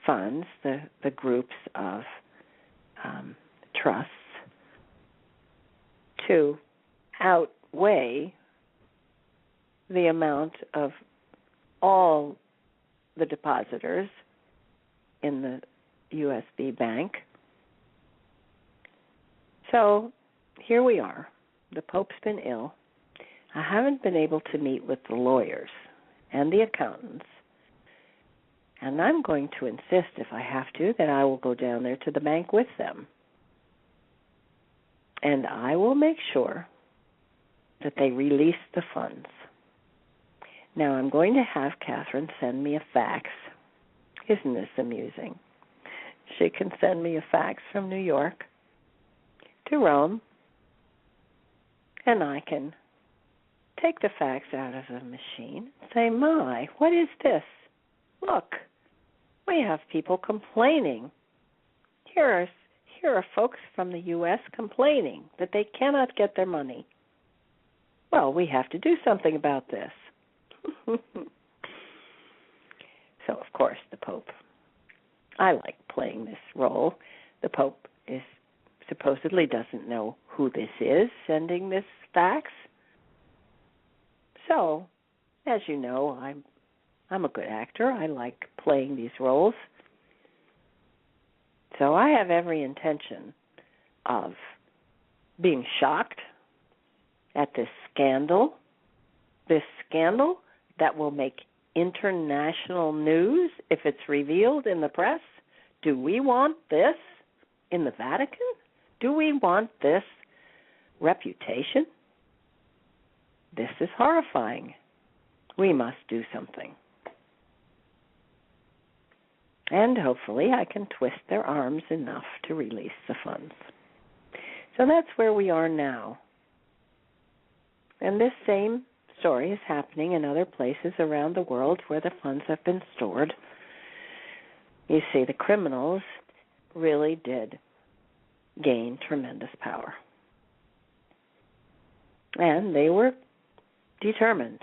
funds, the groups of trusts, to outweigh the amount of all the depositors in the USB bank. So here we are. The Pope's been ill. I haven't been able to meet with the lawyers and the accountants, and I'm going to insist, if I have to, that I will go down there to the bank with them. And I will make sure that they release the funds. Now, I'm going to have Kathryn send me a fax. Isn't this amusing? She can send me a fax from New York to Rome, and I can take the fax out of the machine and say, my, what is this? Look, we have people complaining. Here are folks from the U.S. complaining that they cannot get their money. Well, we have to do something about this. So, of course, the Pope. I like playing this role. The Pope supposedly doesn't know who this is sending this fax. So, as you know, I'm a good actor. I like playing these roles. So I have every intention of being shocked at this scandal that will make international news if it's revealed in the press. Do we want this in the Vatican? Do we want this reputation? This is horrifying. We must do something. And hopefully I can twist their arms enough to release the funds. So that's where we are now. And this same story is happening in other places around the world where the funds have been stored. You see, the criminals really did gain tremendous power. And they were determined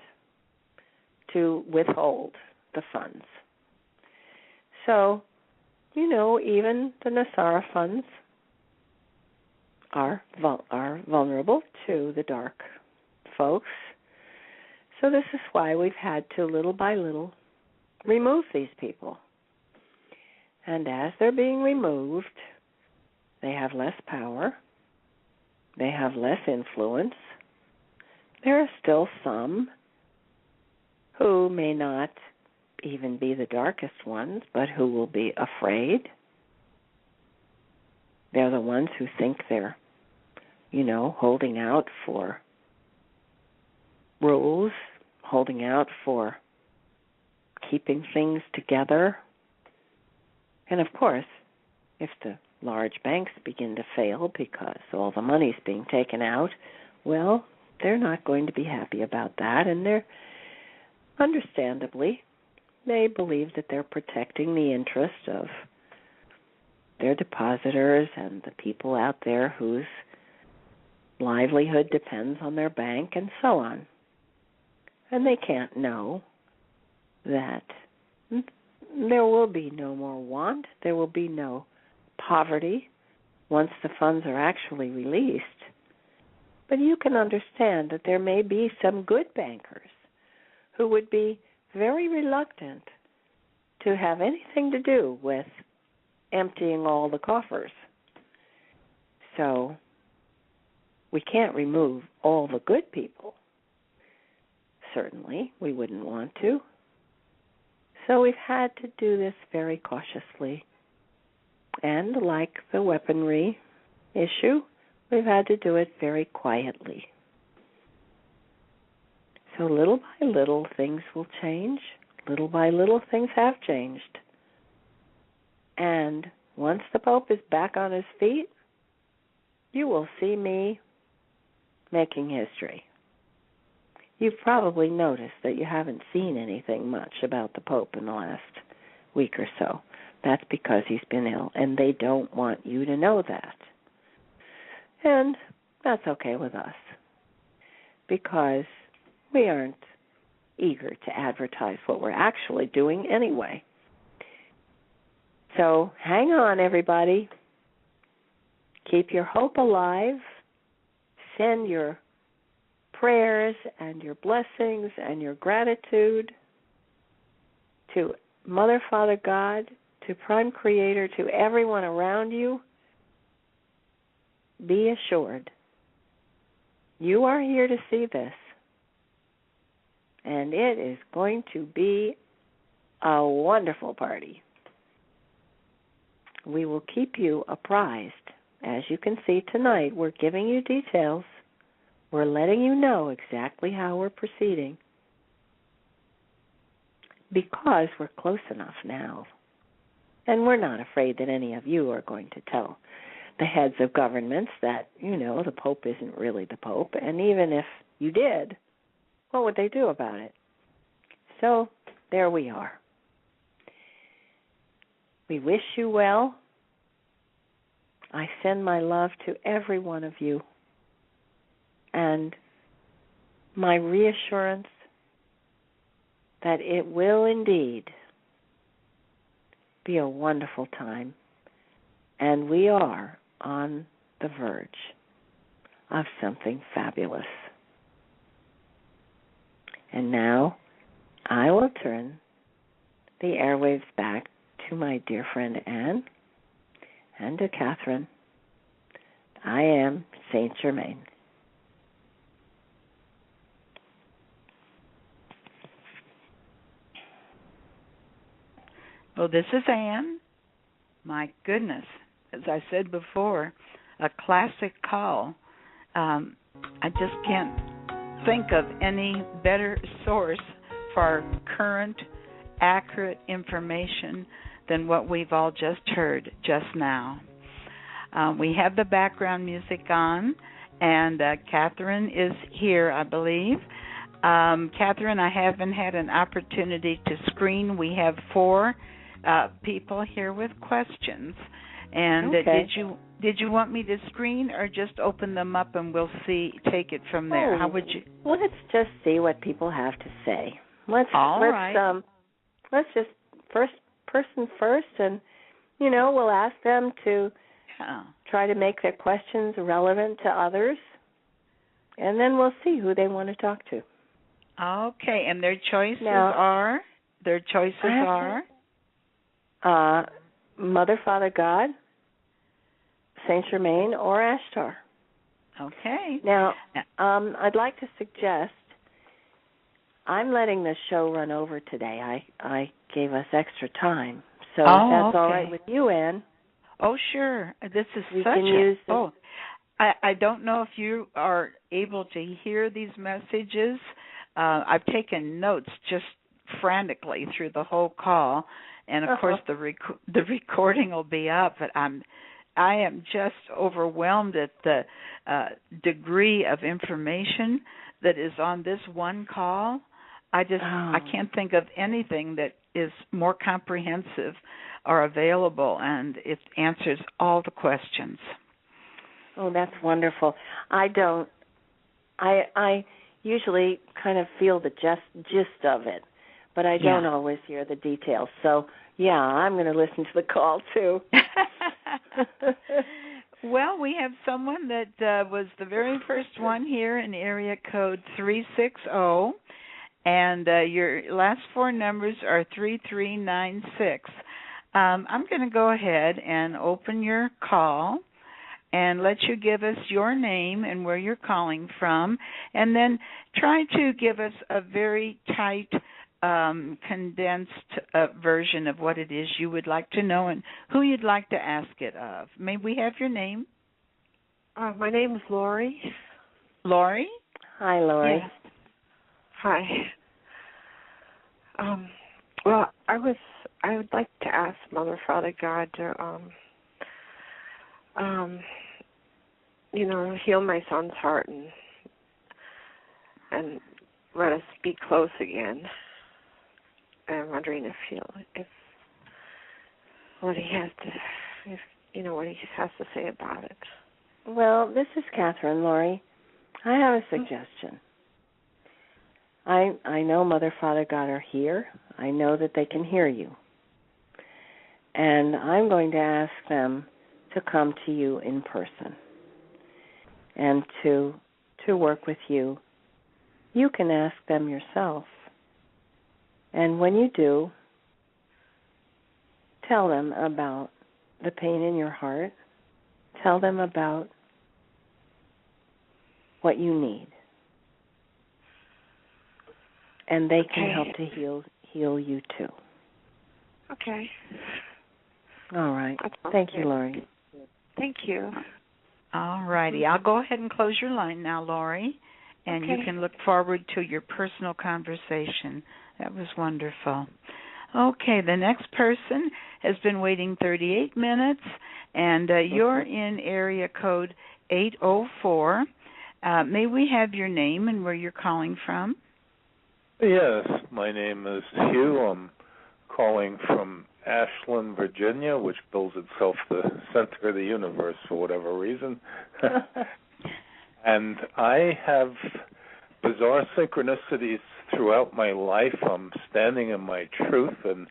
to withhold the funds. So, you know, even the NESARA funds are vulnerable to the dark folks. So this is why we've had to, little by little, remove these people. And as they're being removed, they have less power. They have less influence. There are still some who may not even be the darkest ones, but who will be afraid. They're the ones who think they're, holding out for rules, holding out for keeping things together. And of course, if the large banks begin to fail because all the money's being taken out, well, they're not going to be happy about that, and they're, understandably, they believe that they're protecting the interest of their depositors and the people out there whose livelihood depends on their bank and so on. And they can't know that there will be no more want, there will be no poverty once the funds are actually released. But you can understand that there may be some good bankers who would be very reluctant to have anything to do with emptying all the coffers. So we can't remove all the good people. Certainly, we wouldn't want to. So we've had to do this very cautiously. And like the weaponry issue, we've had to do it very quietly. So little by little, things will change. Little by little, things have changed. And once the Pope is back on his feet, you will see me making history. You've probably noticed that you haven't seen anything much about the Pope in the last week or so. That's because he's been ill, and they don't want you to know that. And that's okay with us, because we aren't eager to advertise what we're actually doing anyway. So hang on, everybody. Keep your hope alive. Send your prayers and your blessings and your gratitude to Mother, Father, God, to Prime Creator, to everyone around you. Be assured, you are here to see this, and it is going to be a wonderful party. We will keep you apprised. As you can see tonight, we're giving you details. We're letting you know exactly how we're proceeding, because we're close enough now. And we're not afraid that any of you are going to tell the heads of governments that, the Pope isn't really the Pope. And even if you did, what would they do about it? So there we are. We wish you well. I send my love to every one of you, and my reassurance that it will indeed be a wonderful time, and we are on the verge of something fabulous. And now I will turn the airwaves back to my dear friend Anne and to Kathryn. I am Saint Germain. Well, this is Anne. My goodness, as I said before, a classic call. I just can't think of any better source for current, accurate information than what we've all just heard just now. We have the background music on, and Kathryn is here, I believe. Kathryn, I haven't had an opportunity to screen. We have 4 people here with questions. And okay. Did you want me to screen or just open them up and we'll take it from there? How would you? Let's just see what people have to say. Let's just first person first, and we'll ask them to try to make their questions relevant to others, and then we'll see who they want to talk to. Okay, and their choices are? Mother, Father, God, Saint Germain, or Ashtar. Okay. Now, I'd like to suggest I'm letting the show run over today. I gave us extra time. So if that's all right with you, Anne. Oh, sure. This is I don't know if you are able to hear these messages. I've taken notes just frantically through the whole call, and of course the recording will be up. But I am just overwhelmed at the degree of information that is on this one call. I can't think of anything that is more comprehensive or available, and it answers all the questions. Oh, that's wonderful. I usually kind of feel the gist of it, but I don't always hear the details. So, yeah, I'm going to listen to the call, too. Well, we have someone that was the very first one here in area code 360, and your last four numbers are 3396. I'm going to go ahead and open your call and let you give us your name and where you're calling from, and then try to give us a very tight, condensed version of what it is you would like to know and who you'd like to ask it of. May we have your name? My name is Lori. Lori? Hi, Lori. Yes. Hi. Well, I would like to ask Mother, Father, God to, heal my son's heart and let us be close again. And I'm wondering if what he has to say about it. Well, this is Kathryn, Lori. I have a suggestion. I know Mother, Father, God are here. I know that they can hear you. And I'm going to ask them to come to you in person and to work with you. You can ask them yourself. And when you do, tell them about the pain in your heart. Tell them about what you need. And they can help to heal you too. Okay. All right. Thank you, Lori. Thank you. All righty. I'll go ahead and close your line now, Lori, and you can look forward to your personal conversation. That was wonderful. Okay, the next person has been waiting 38 minutes, and you're in area code 804. May we have your name and where you're calling from? Yes, my name is Hugh. I'm calling from Ashland, Virginia, which bills itself the center of the universe for whatever reason. And I have bizarre synchronicities throughout my life. I'm standing in my truth and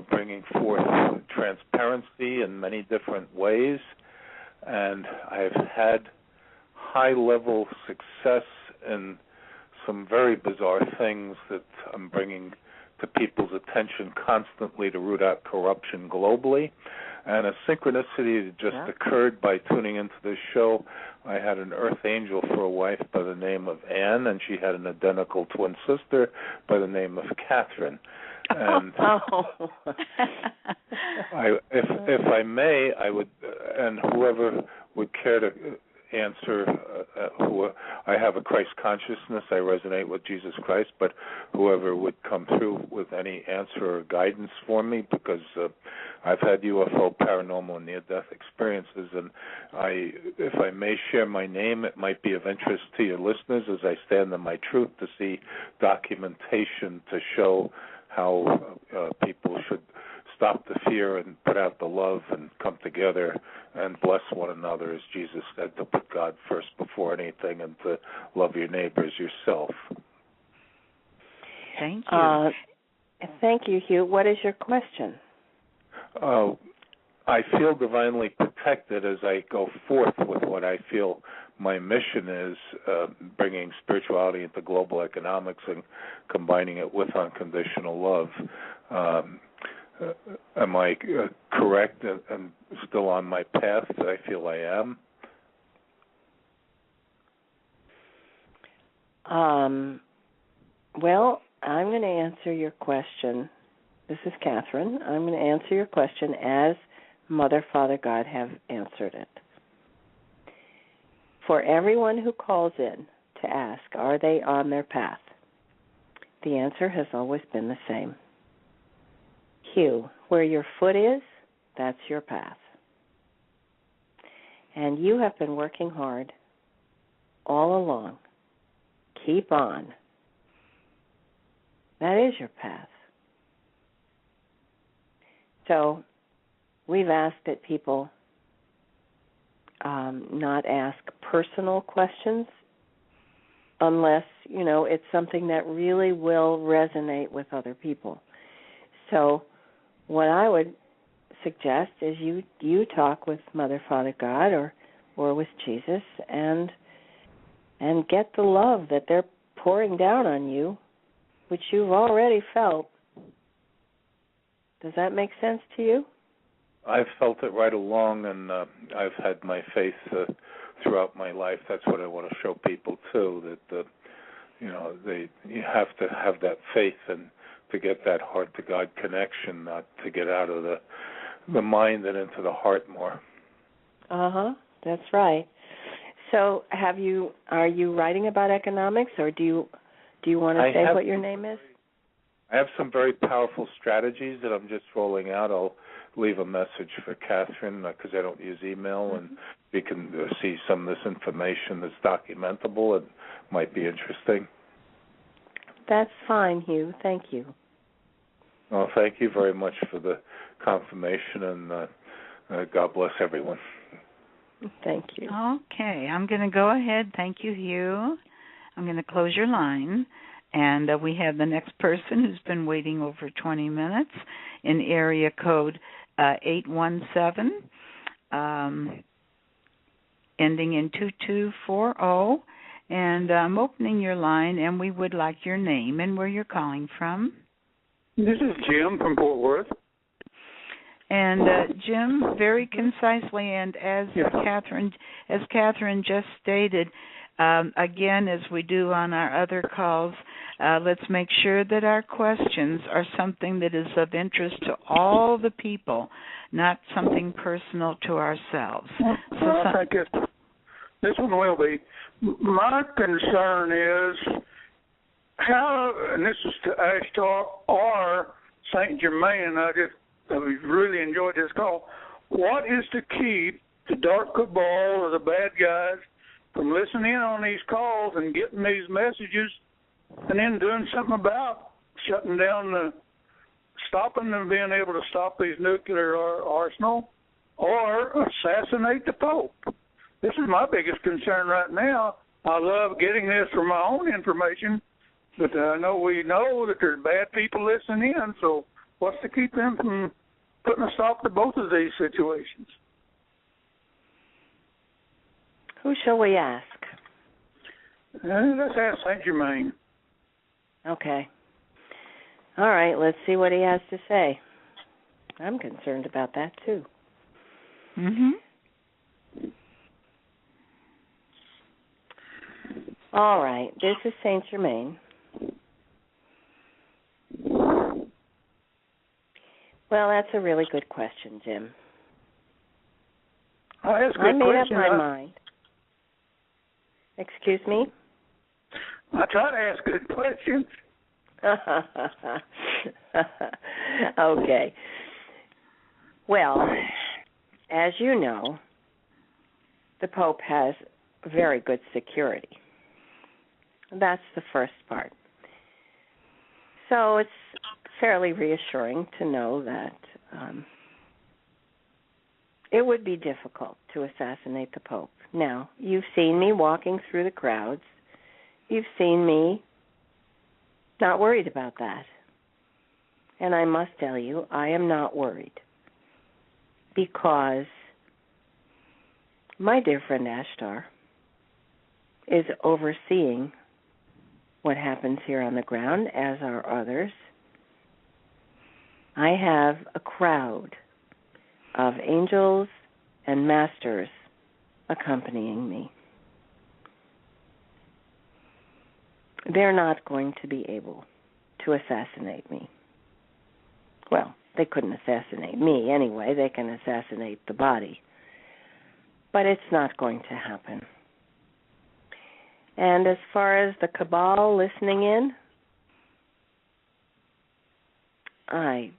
bringing forth transparency in many different ways. And I've had high-level success in some very bizarre things that I'm bringing to people's attention constantly to root out corruption globally. And a synchronicity that just occurred by tuning into this show. I had an earth angel for a wife by the name of Anne, and she had an identical twin sister by the name of Kathryn. And if I may, I would, and whoever would care to answer, I have a Christ consciousness. I resonate with Jesus Christ, but whoever would come through with any answer or guidance for me, because I've had UFO, paranormal, and near-death experiences, and if I may share my name, it might be of interest to your listeners as I stand in my truth to see documentation to show how people should stop the fear and put out the love and come together and bless one another, as Jesus said, to put God first before anything and to love your neighbors yourself. Thank you. Thank you, Hugh. What is your question? I feel divinely protected as I go forth with what I feel my mission is, bringing spirituality into global economics and combining it with unconditional love. am I correct and still on my path? I feel I am. Well, I'm going to answer your question. This is Kathryn. I'm going to answer your question as Mother, Father, God have answered it. For everyone who calls in to ask, are they on their path? The answer has always been the same. Hugh, where your foot is, that's your path. And you have been working hard all along. Keep on. That is your path. So we've asked that people not ask personal questions unless, it's something that really will resonate with other people. So what I would suggest is you talk with Mother, Father, God or with Jesus and get the love that they're pouring down on you, which you've already felt. Does that make sense to you? I've felt it right along, and I've had my faith throughout my life. That's what I want to show people too. That you have to have that faith and to get that heart to God connection, not to get out of the mind and into the heart more. That's right. So, are you writing about economics, or do you want to say what your name is? I have some very powerful strategies that I'm just rolling out. I'll leave a message for Kathryn because I don't use email, and you can see some of this information that's documentable. It might be interesting. That's fine, Hugh. Thank you. Well, thank you very much for the confirmation, and God bless everyone. Thank you. Okay, I'm going to go ahead. Thank you, Hugh. I'm going to close your line. And we have the next person who's been waiting over 20 minutes in area code 817, ending in 2240. And I'm opening your line, and we would like your name and where you're calling from. This is Jim from Fort Worth. And Jim, very concisely, and as Kathryn just stated, again, as we do on our other calls, let's make sure that our questions are something that is of interest to all the people, not something personal to ourselves. I think this one will be. My concern is how, and this is to Ashtar or St. Germain, I really enjoyed this call. What is to keep the dark cabal or the bad guys from listening in on these calls and getting these messages and then doing something about shutting down stopping them being able to stop these nuclear arsenal or assassinate the Pope? This is my biggest concern right now. I love getting this from my own information, but we know that there's bad people listening in, so what's to keep them from putting a stop to both of these situations? Who shall we ask? Let's ask St. Germain. Okay. All right, let's see what he has to say. I'm concerned about that, too. All right, this is St. Germain. Well, that's a really good question, Jim. I made up my mind. Excuse me? I try to ask good questions. Okay. Well, as you know, the Pope has very good security. That's the first part. So it's fairly reassuring to know that it would be difficult to assassinate the Pope. Now, you've seen me walking through the crowds. You've seen me not worried about that. And I must tell you, I am not worried because my dear friend Ashtar is overseeing what happens here on the ground, as are others. I have a crowd of angels and masters accompanying me. They're not going to be able to assassinate me. Well, they couldn't assassinate me anyway. They can assassinate the body. But it's not going to happen. And as far as the cabal listening in, I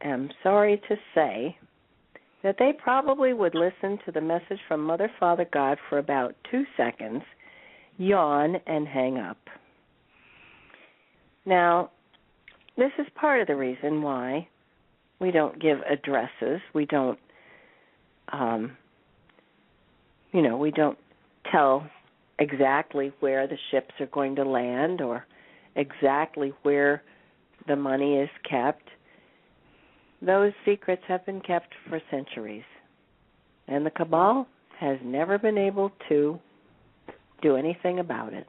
am sorry to say that they probably would listen to the message from Mother, Father, God for about 2 seconds, yawn, and hang up. Now, this is part of the reason why we don't give addresses. We don't, we don't tell exactly where the ships are going to land or exactly where the money is kept. Those secrets have been kept for centuries, and the cabal has never been able to do anything about it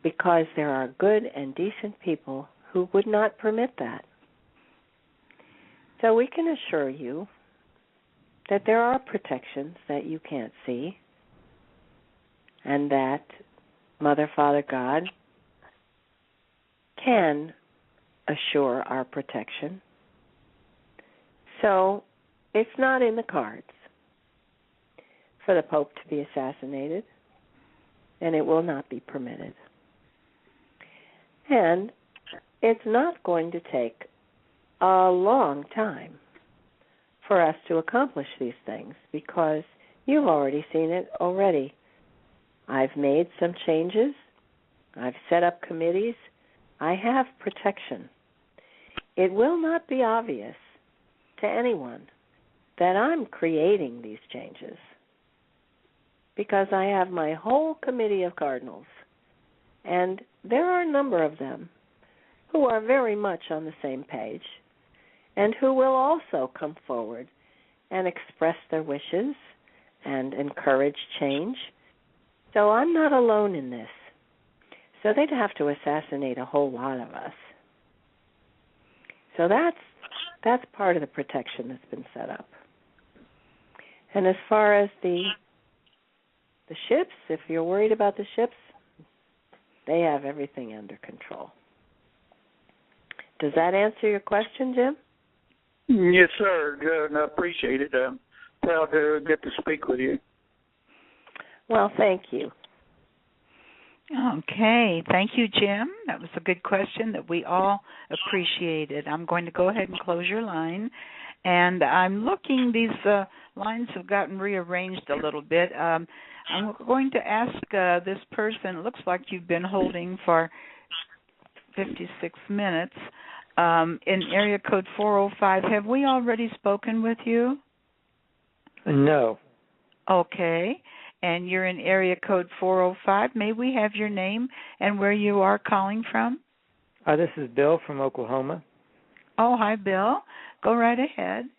because there are good and decent people who would not permit that. So we can assure you that there are protections that you can't see, and that Mother, Father, God can assure our protection. So it's not in the cards for the Pope to be assassinated, and it will not be permitted. And it's not going to take a long time for us to accomplish these things because you've already seen it already. I've made some changes. I've set up committees. I have protection. It will not be obvious to anyone that I'm creating these changes because I have my whole committee of cardinals, and there are a number of them who are very much on the same page and who will also come forward and express their wishes and encourage change. So I'm not alone in this. So they'd have to assassinate a whole lot of us. So that's part of the protection that's been set up. And as far as the ships, if you're worried about the ships, they have everything under control. Does that answer your question, Jim? Yes, sir. Good. I appreciate it. I'm proud to get to speak with you. Well, thank you. Okay. Thank you, Jim. That was a good question that we all appreciated. I'm going to go ahead and close your line. And I'm looking, these lines have gotten rearranged a little bit. I'm going to ask this person, it looks like you've been holding for 56 minutes, in area code 405. Have we already spoken with you? No. Okay. And you're in area code 405. May we have your name and where you are calling from? This is Bill from Oklahoma. Oh, hi, Bill. Go right ahead.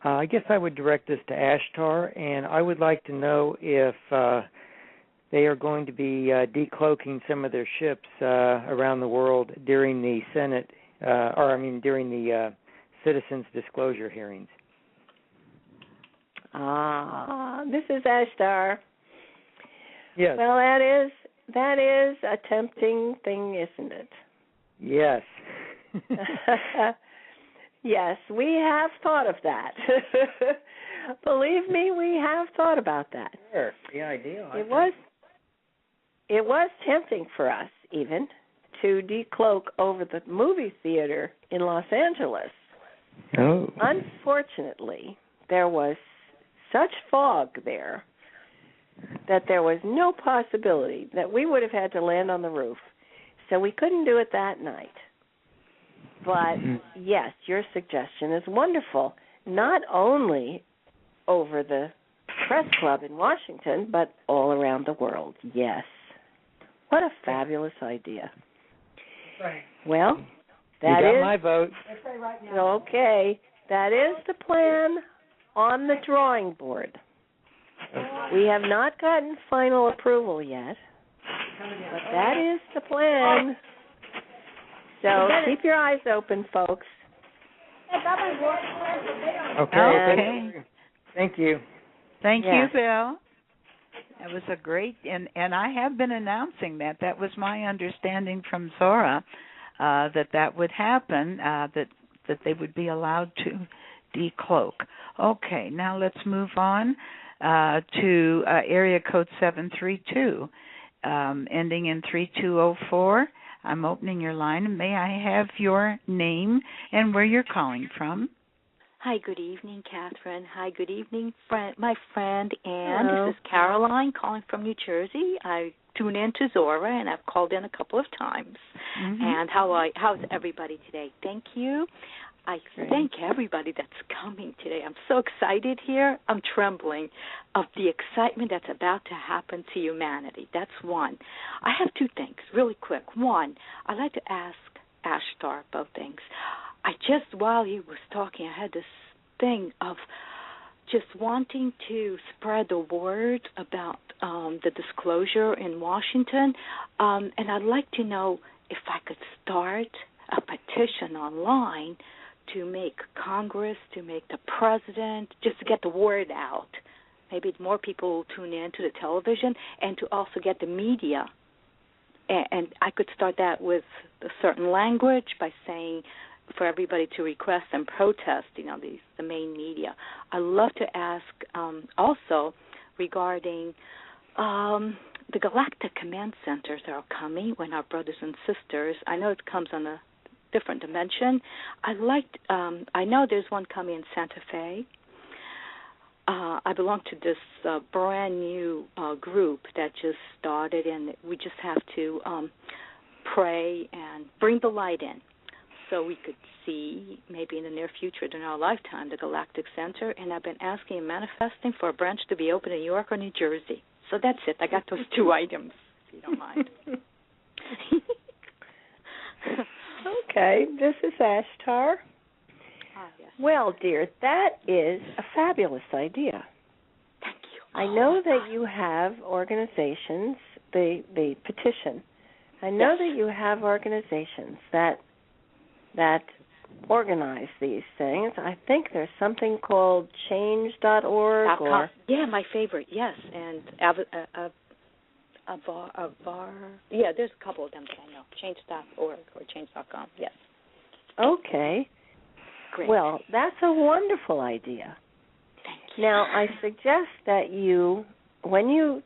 I guess I would direct this to Ashtar, and I would like to know if they are going to be decloaking some of their ships around the world during the during the citizens' disclosure hearings. This is Ashtar. Yes. Well, that is a tempting thing, isn't it? Yes. Yes, we have thought of that. Believe me, we have thought about that. Sure. The ideal. It was tempting for us, even, to decloak over the movie theater in Los Angeles. Oh. Unfortunately, there was such fog there that there was no possibility that we would have had to land on the roof. So we couldn't do it that night. But, yes, your suggestion is wonderful, not only over the press club in Washington, but all around the world. Yes. What a fabulous idea. Right. Well, that you got is my vote. Okay. That is the plan on the drawing board. We have not gotten final approval yet, but that is the plan. So keep your eyes open, folks. Okay. Thank you. Thank you, Bill. That was a great, and I have been announcing that. That was my understanding from Zora, that would happen, that they would be allowed to decloak. Okay, now let's move on to area code 732, ending in 3204. I'm opening your line. May I have your name and where you're calling from? Hi, good evening, Kathryn. Hi, good evening, my friend Ann. Hello. This is Caroline calling from New Jersey. I tune in to Zora, and I've called in a couple of times. Mm-hmm. And how's everybody today? Thank you. I thank everybody that's coming today. I'm so excited here. I'm trembling of the excitement that's about to happen to humanity. That's one. I have two things, really quick. One, I'd like to ask Ashtar both things. While he was talking, I had this thing of just wanting to spread the word about the disclosure in Washington, and I'd like to know if I could start a petition online to make Congress, to make the president, just to get the word out. Maybe more people will tune in to the television, and to also get the media. And I could start that with a certain language by saying, for everybody to request and protest, the main media. I'd love to ask also regarding the Galactic Command Centers that are coming when our brothers and sisters, I know it comes on a different dimension. I know there's one coming in Santa Fe. I belong to this brand new group that just started, and we just have to pray and bring the light in, so we could see, maybe in the near future, in our lifetime, the Galactic Center. And I've been asking and manifesting for a branch to be open in New York or New Jersey. So that's it. I got those two items, if you don't mind. Okay, this is Ashtar. Yes. Well, dear, that is a fabulous idea. Thank you. I know that you have organizations, the petition. I know that you have organizations that organize these things. I think there's something called change.org. Yeah, my favorite, yes. And there's a couple of them that I know. Change.org or change.com, yes. Okay. Great. Well, that's a wonderful idea. Thank you. Now, I suggest that when you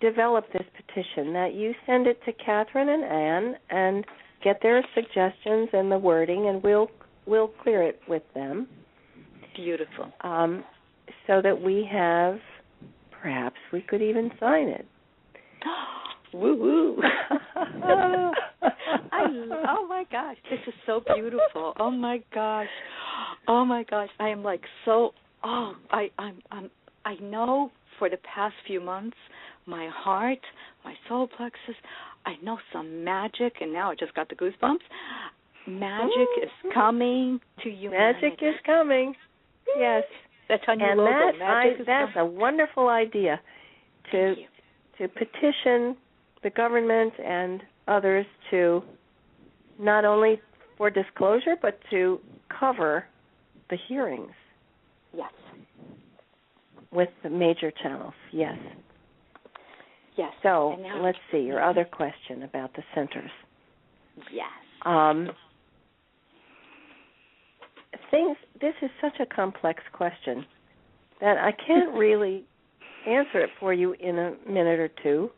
develop this petition, that you send it to Kathryn and Ann and get their suggestions and the wording, and we'll clear it with them. Beautiful. So that perhaps we could even sign it. Woo-woo. Oh, my gosh. This is so beautiful. Oh, my gosh. I am like so, I know for the past few months, my heart, my solar plexus, I know some magic, and now I just got the goosebumps. Magic is coming to humanity. Magic is coming. Yes. That's on your logo. That's a wonderful idea to petition the government and others to not only for disclosure, but to cover the hearings. Yes. With the major channels, yes. Yes. So let's see, your other question about the centers. Yes. This is such a complex question that I can't really answer it for you in a minute or two.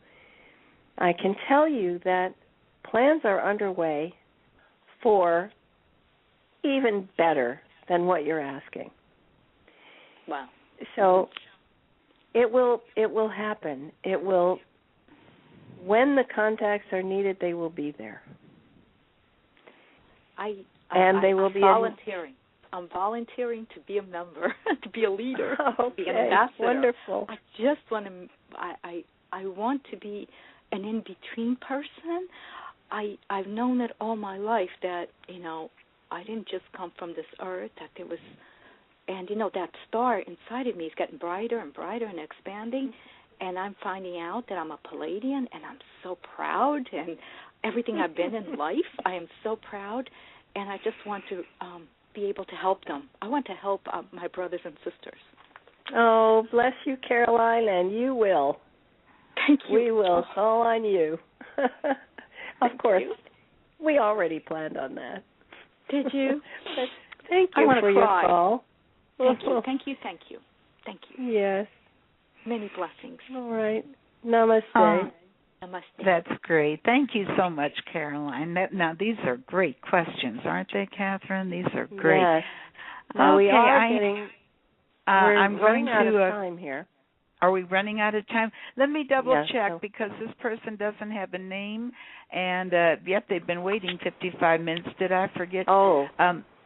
I can tell you that plans are underway for even better than what you're asking. Wow. So it will happen. It will, when the contacts are needed, they will be there. They will be volunteering. I'm volunteering to be a member, to be a leader, to be an ambassador. Wonderful. I just want to. I want to be an in-between person. I've known it all my life that I didn't just come from this earth. That there was, and that star inside of me is getting brighter and brighter and expanding. And I'm finding out that I'm a Palladian, and I'm so proud. everything I've been in life. I am so proud, and I just want to be able to help them. I want to help my brothers and sisters. Oh, bless you, Caroline, and you will. Thank you. We will. It's all on you. Of course. You. We already planned on that. Did you? Thank you for your call. Thank you. Thank you. Thank you. Thank you. Yes. Many blessings. All right. Namaste. Namaste. That's great. Thank you so much, Caroline. Now, these are great questions, aren't they, Catherine? These are great. Yes. Now, we are getting... I'm running going out to of time here. Are we running out of time? Let me double check so. because this person doesn't have a name, and yet they've been waiting 55 minutes. Did I forget? Oh.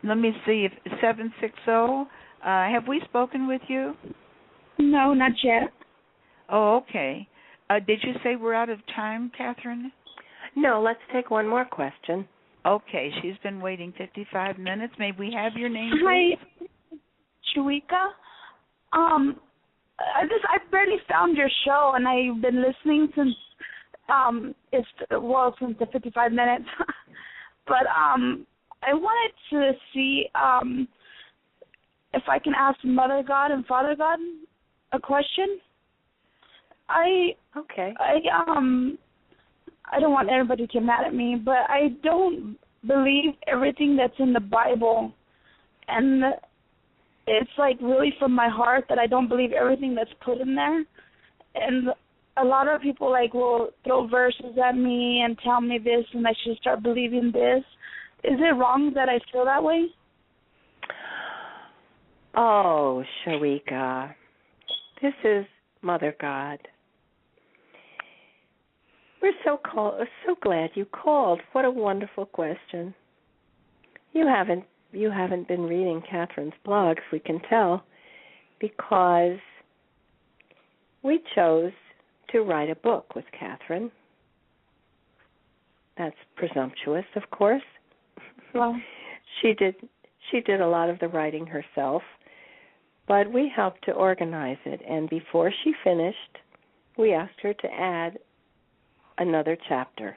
Let me see if 760. Have we spoken with you? No, not yet. Oh, okay. Did you say we're out of time, Catherine? No, let's take one more question. Okay, she's been waiting 55 minutes. May we have your name, please? Hi, Shuika. I barely found your show, and I've been listening since since the 55 minutes. But I wanted to see if I can ask Mother God and Father God a question. I don't want everybody to get mad at me, but I don't believe everything that's in the Bible, and it's like really from my heart that I don't believe everything that's put in there. And a lot of people will throw verses at me and tell me this, and I should start believing this. Is it wrong that I feel that way? Oh, Sharika, this is Mother God. We're so glad you called. What a wonderful question. You haven't been reading Catherine's blogs, we can tell, because we chose to write a book with Kathryn. That's presumptuous, of course. Well, she did a lot of the writing herself, but we helped to organize it, and before she finished, we asked her to add another chapter.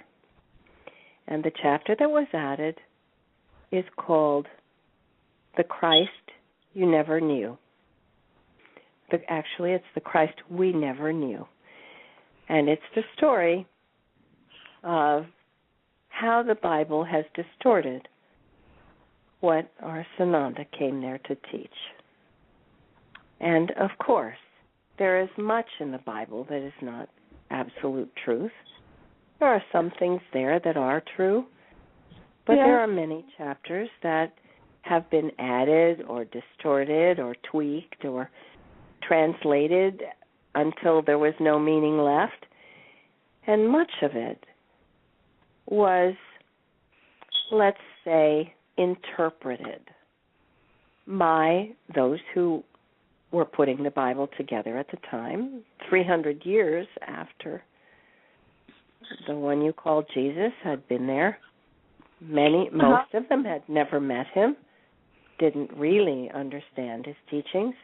And the chapter that was added is called The Christ You Never Knew. Actually, it's The Christ We Never Knew. And it's the story of how the Bible has distorted what our Sananda came there to teach. And, of course, there is much in the Bible that is not absolute truth. There are some things there that are true, but there are many chapters that have been added or distorted or tweaked or translated until there was no meaning left. And much of it was, let's say, interpreted by those who were putting the Bible together at the time, 300 years after the one you called Jesus had been there. Most of them had never met him, didn't really understand his teachings.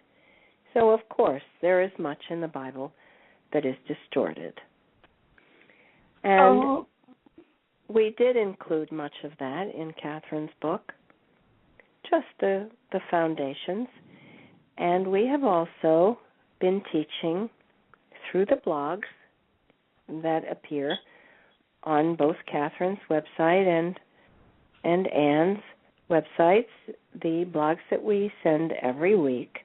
So, of course, there is much in the Bible that is distorted. And we did include much of that in Kathryn's book, just the foundations. And we have also been teaching through the blogs that appear on both Kathryn's website and Anne's websites, the blogs that we send every week.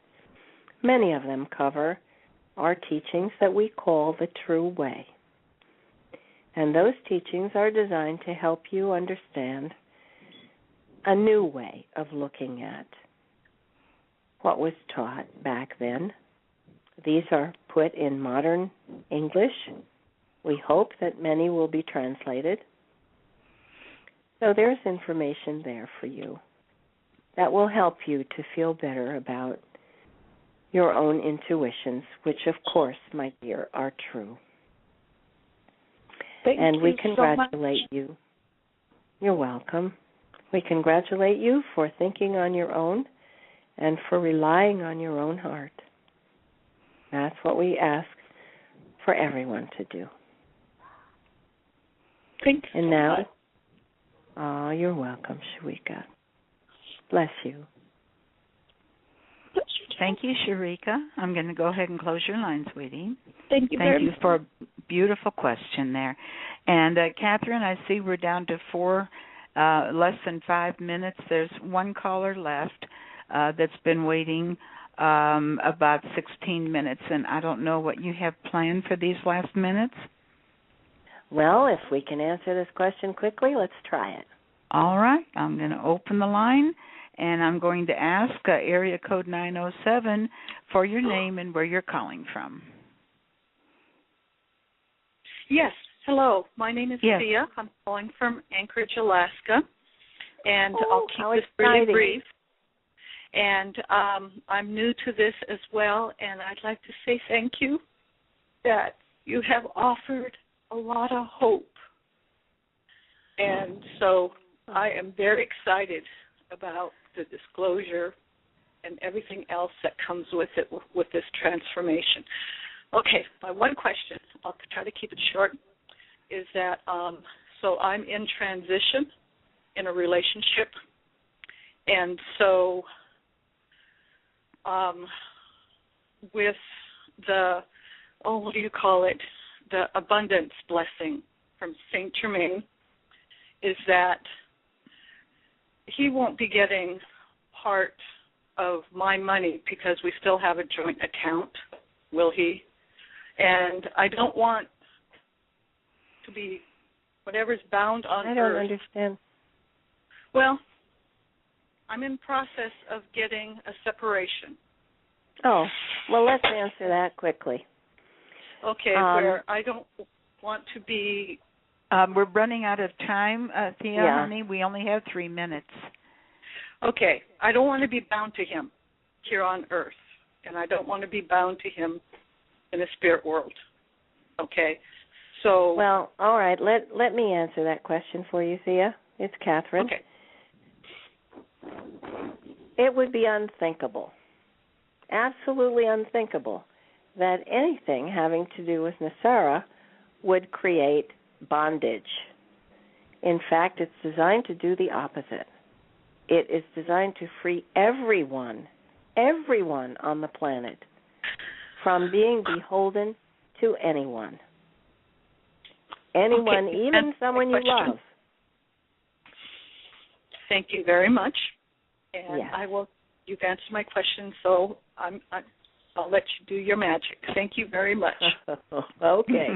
Many of them cover our teachings that we call the true way. And those teachings are designed to help you understand a new way of looking at what was taught back then. These are put in modern English. We hope that many will be translated. So there's information there for you that will help you to feel better about your own intuitions, which, of course, my dear, are true. Thank we you congratulate so much. you. You're welcome. We congratulate you for thinking on your own and for relying on your own heart. That's what we ask for everyone to do. Thanks. And now, oh, you're welcome, Sharika. Bless you. Thank you, Sharika. I'm going to go ahead and close your line, sweetie. Thank you Thank you for a beautiful question there. And, Kathryn, I see we're down to less than 5 minutes. There's one caller left that's been waiting about 16 minutes, and I don't know what you have planned for these last minutes. Well, if we can answer this question quickly, let's try it. All right. I'm going to open the line, and I'm going to ask area code 907 for your name and where you're calling from. Yes. Hello. My name is Sia. I'm calling from Anchorage, Alaska, and I'll keep this really brief. And I'm new to this as well, and I'd like to say thank you that you have offered a lot of hope. And so I am very excited about the disclosure and everything else that comes with it, with this transformation. Okay, my one question, I'll try to keep it short, is that so I'm in transition in a relationship, and so with the, what do you call it, the abundance blessing from Saint Germain is that he won't be getting part of my money because we still have a joint account, will he? And I don't want to be whatever's bound on I don't understand. Well, I'm in process of getting a separation. Oh, well, let's answer that quickly. Okay, where I don't want to be... we're running out of time, Thea, honey. We only have 3 minutes. Okay, I don't want to be bound to him here on Earth, and I don't want to be bound to him in the spirit world. Okay, so... Well, all right, let me answer that question for you, Thea. It's Kathryn. Okay. It would be unthinkable, absolutely unthinkable, that anything having to do with NESARA would create bondage. In fact, it's designed to do the opposite. It is designed to free everyone on the planet from being beholden to anyone. Anyone, okay. even someone you love. Thank you very much. And yes. You've answered my question, so I'll let you do your magic. Thank you very much. Okay.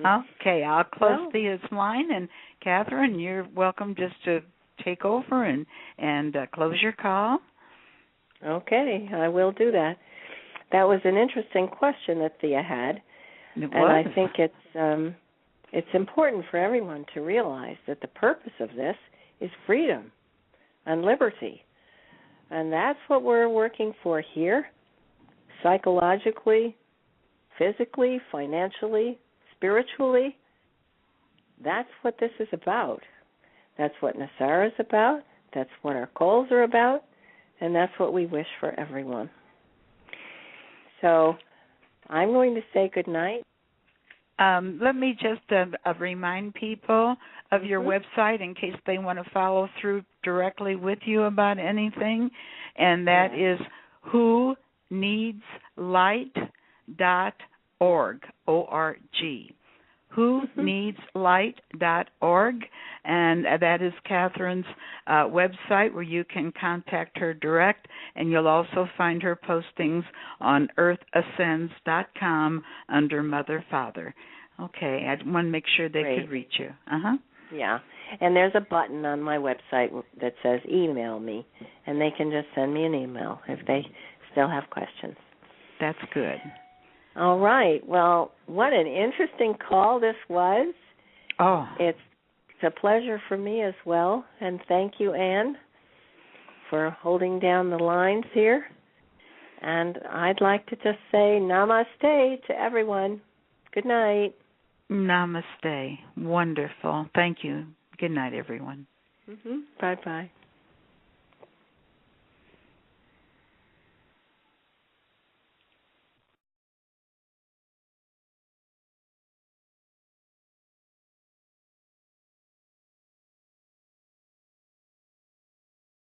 Okay, I'll close Thea's line, and Kathryn, you're welcome just to take over and close your call. Okay, I will do that. That was an interesting question that Thea had, and I think it's important for everyone to realize that the purpose of this is freedom and liberty, and that's what we're working for here, psychologically, physically, financially, spiritually. That's what this is about. That's what NESARA is about. That's what our goals are about, and that's what we wish for everyone. So I'm going to say good night. Let me just remind people of your website in case they want to follow through directly with you about anything, and that is whoneedslight.org, O-R-G. whoneedslight.org, and that is Kathryn's website where you can contact her direct, and you'll also find her postings on earthascends.com under Mother Father. Okay, I want to make sure they could reach you. Yeah, and there's a button on my website that says email me, and they can just send me an email if they still have questions. That's good. All right. Well, what an interesting call this was. Oh. It's a pleasure for me as well, and thank you, Anne, for holding down the lines here. And I'd like to just say namaste to everyone. Good night. Namaste. Wonderful. Thank you. Good night, everyone. Bye-bye.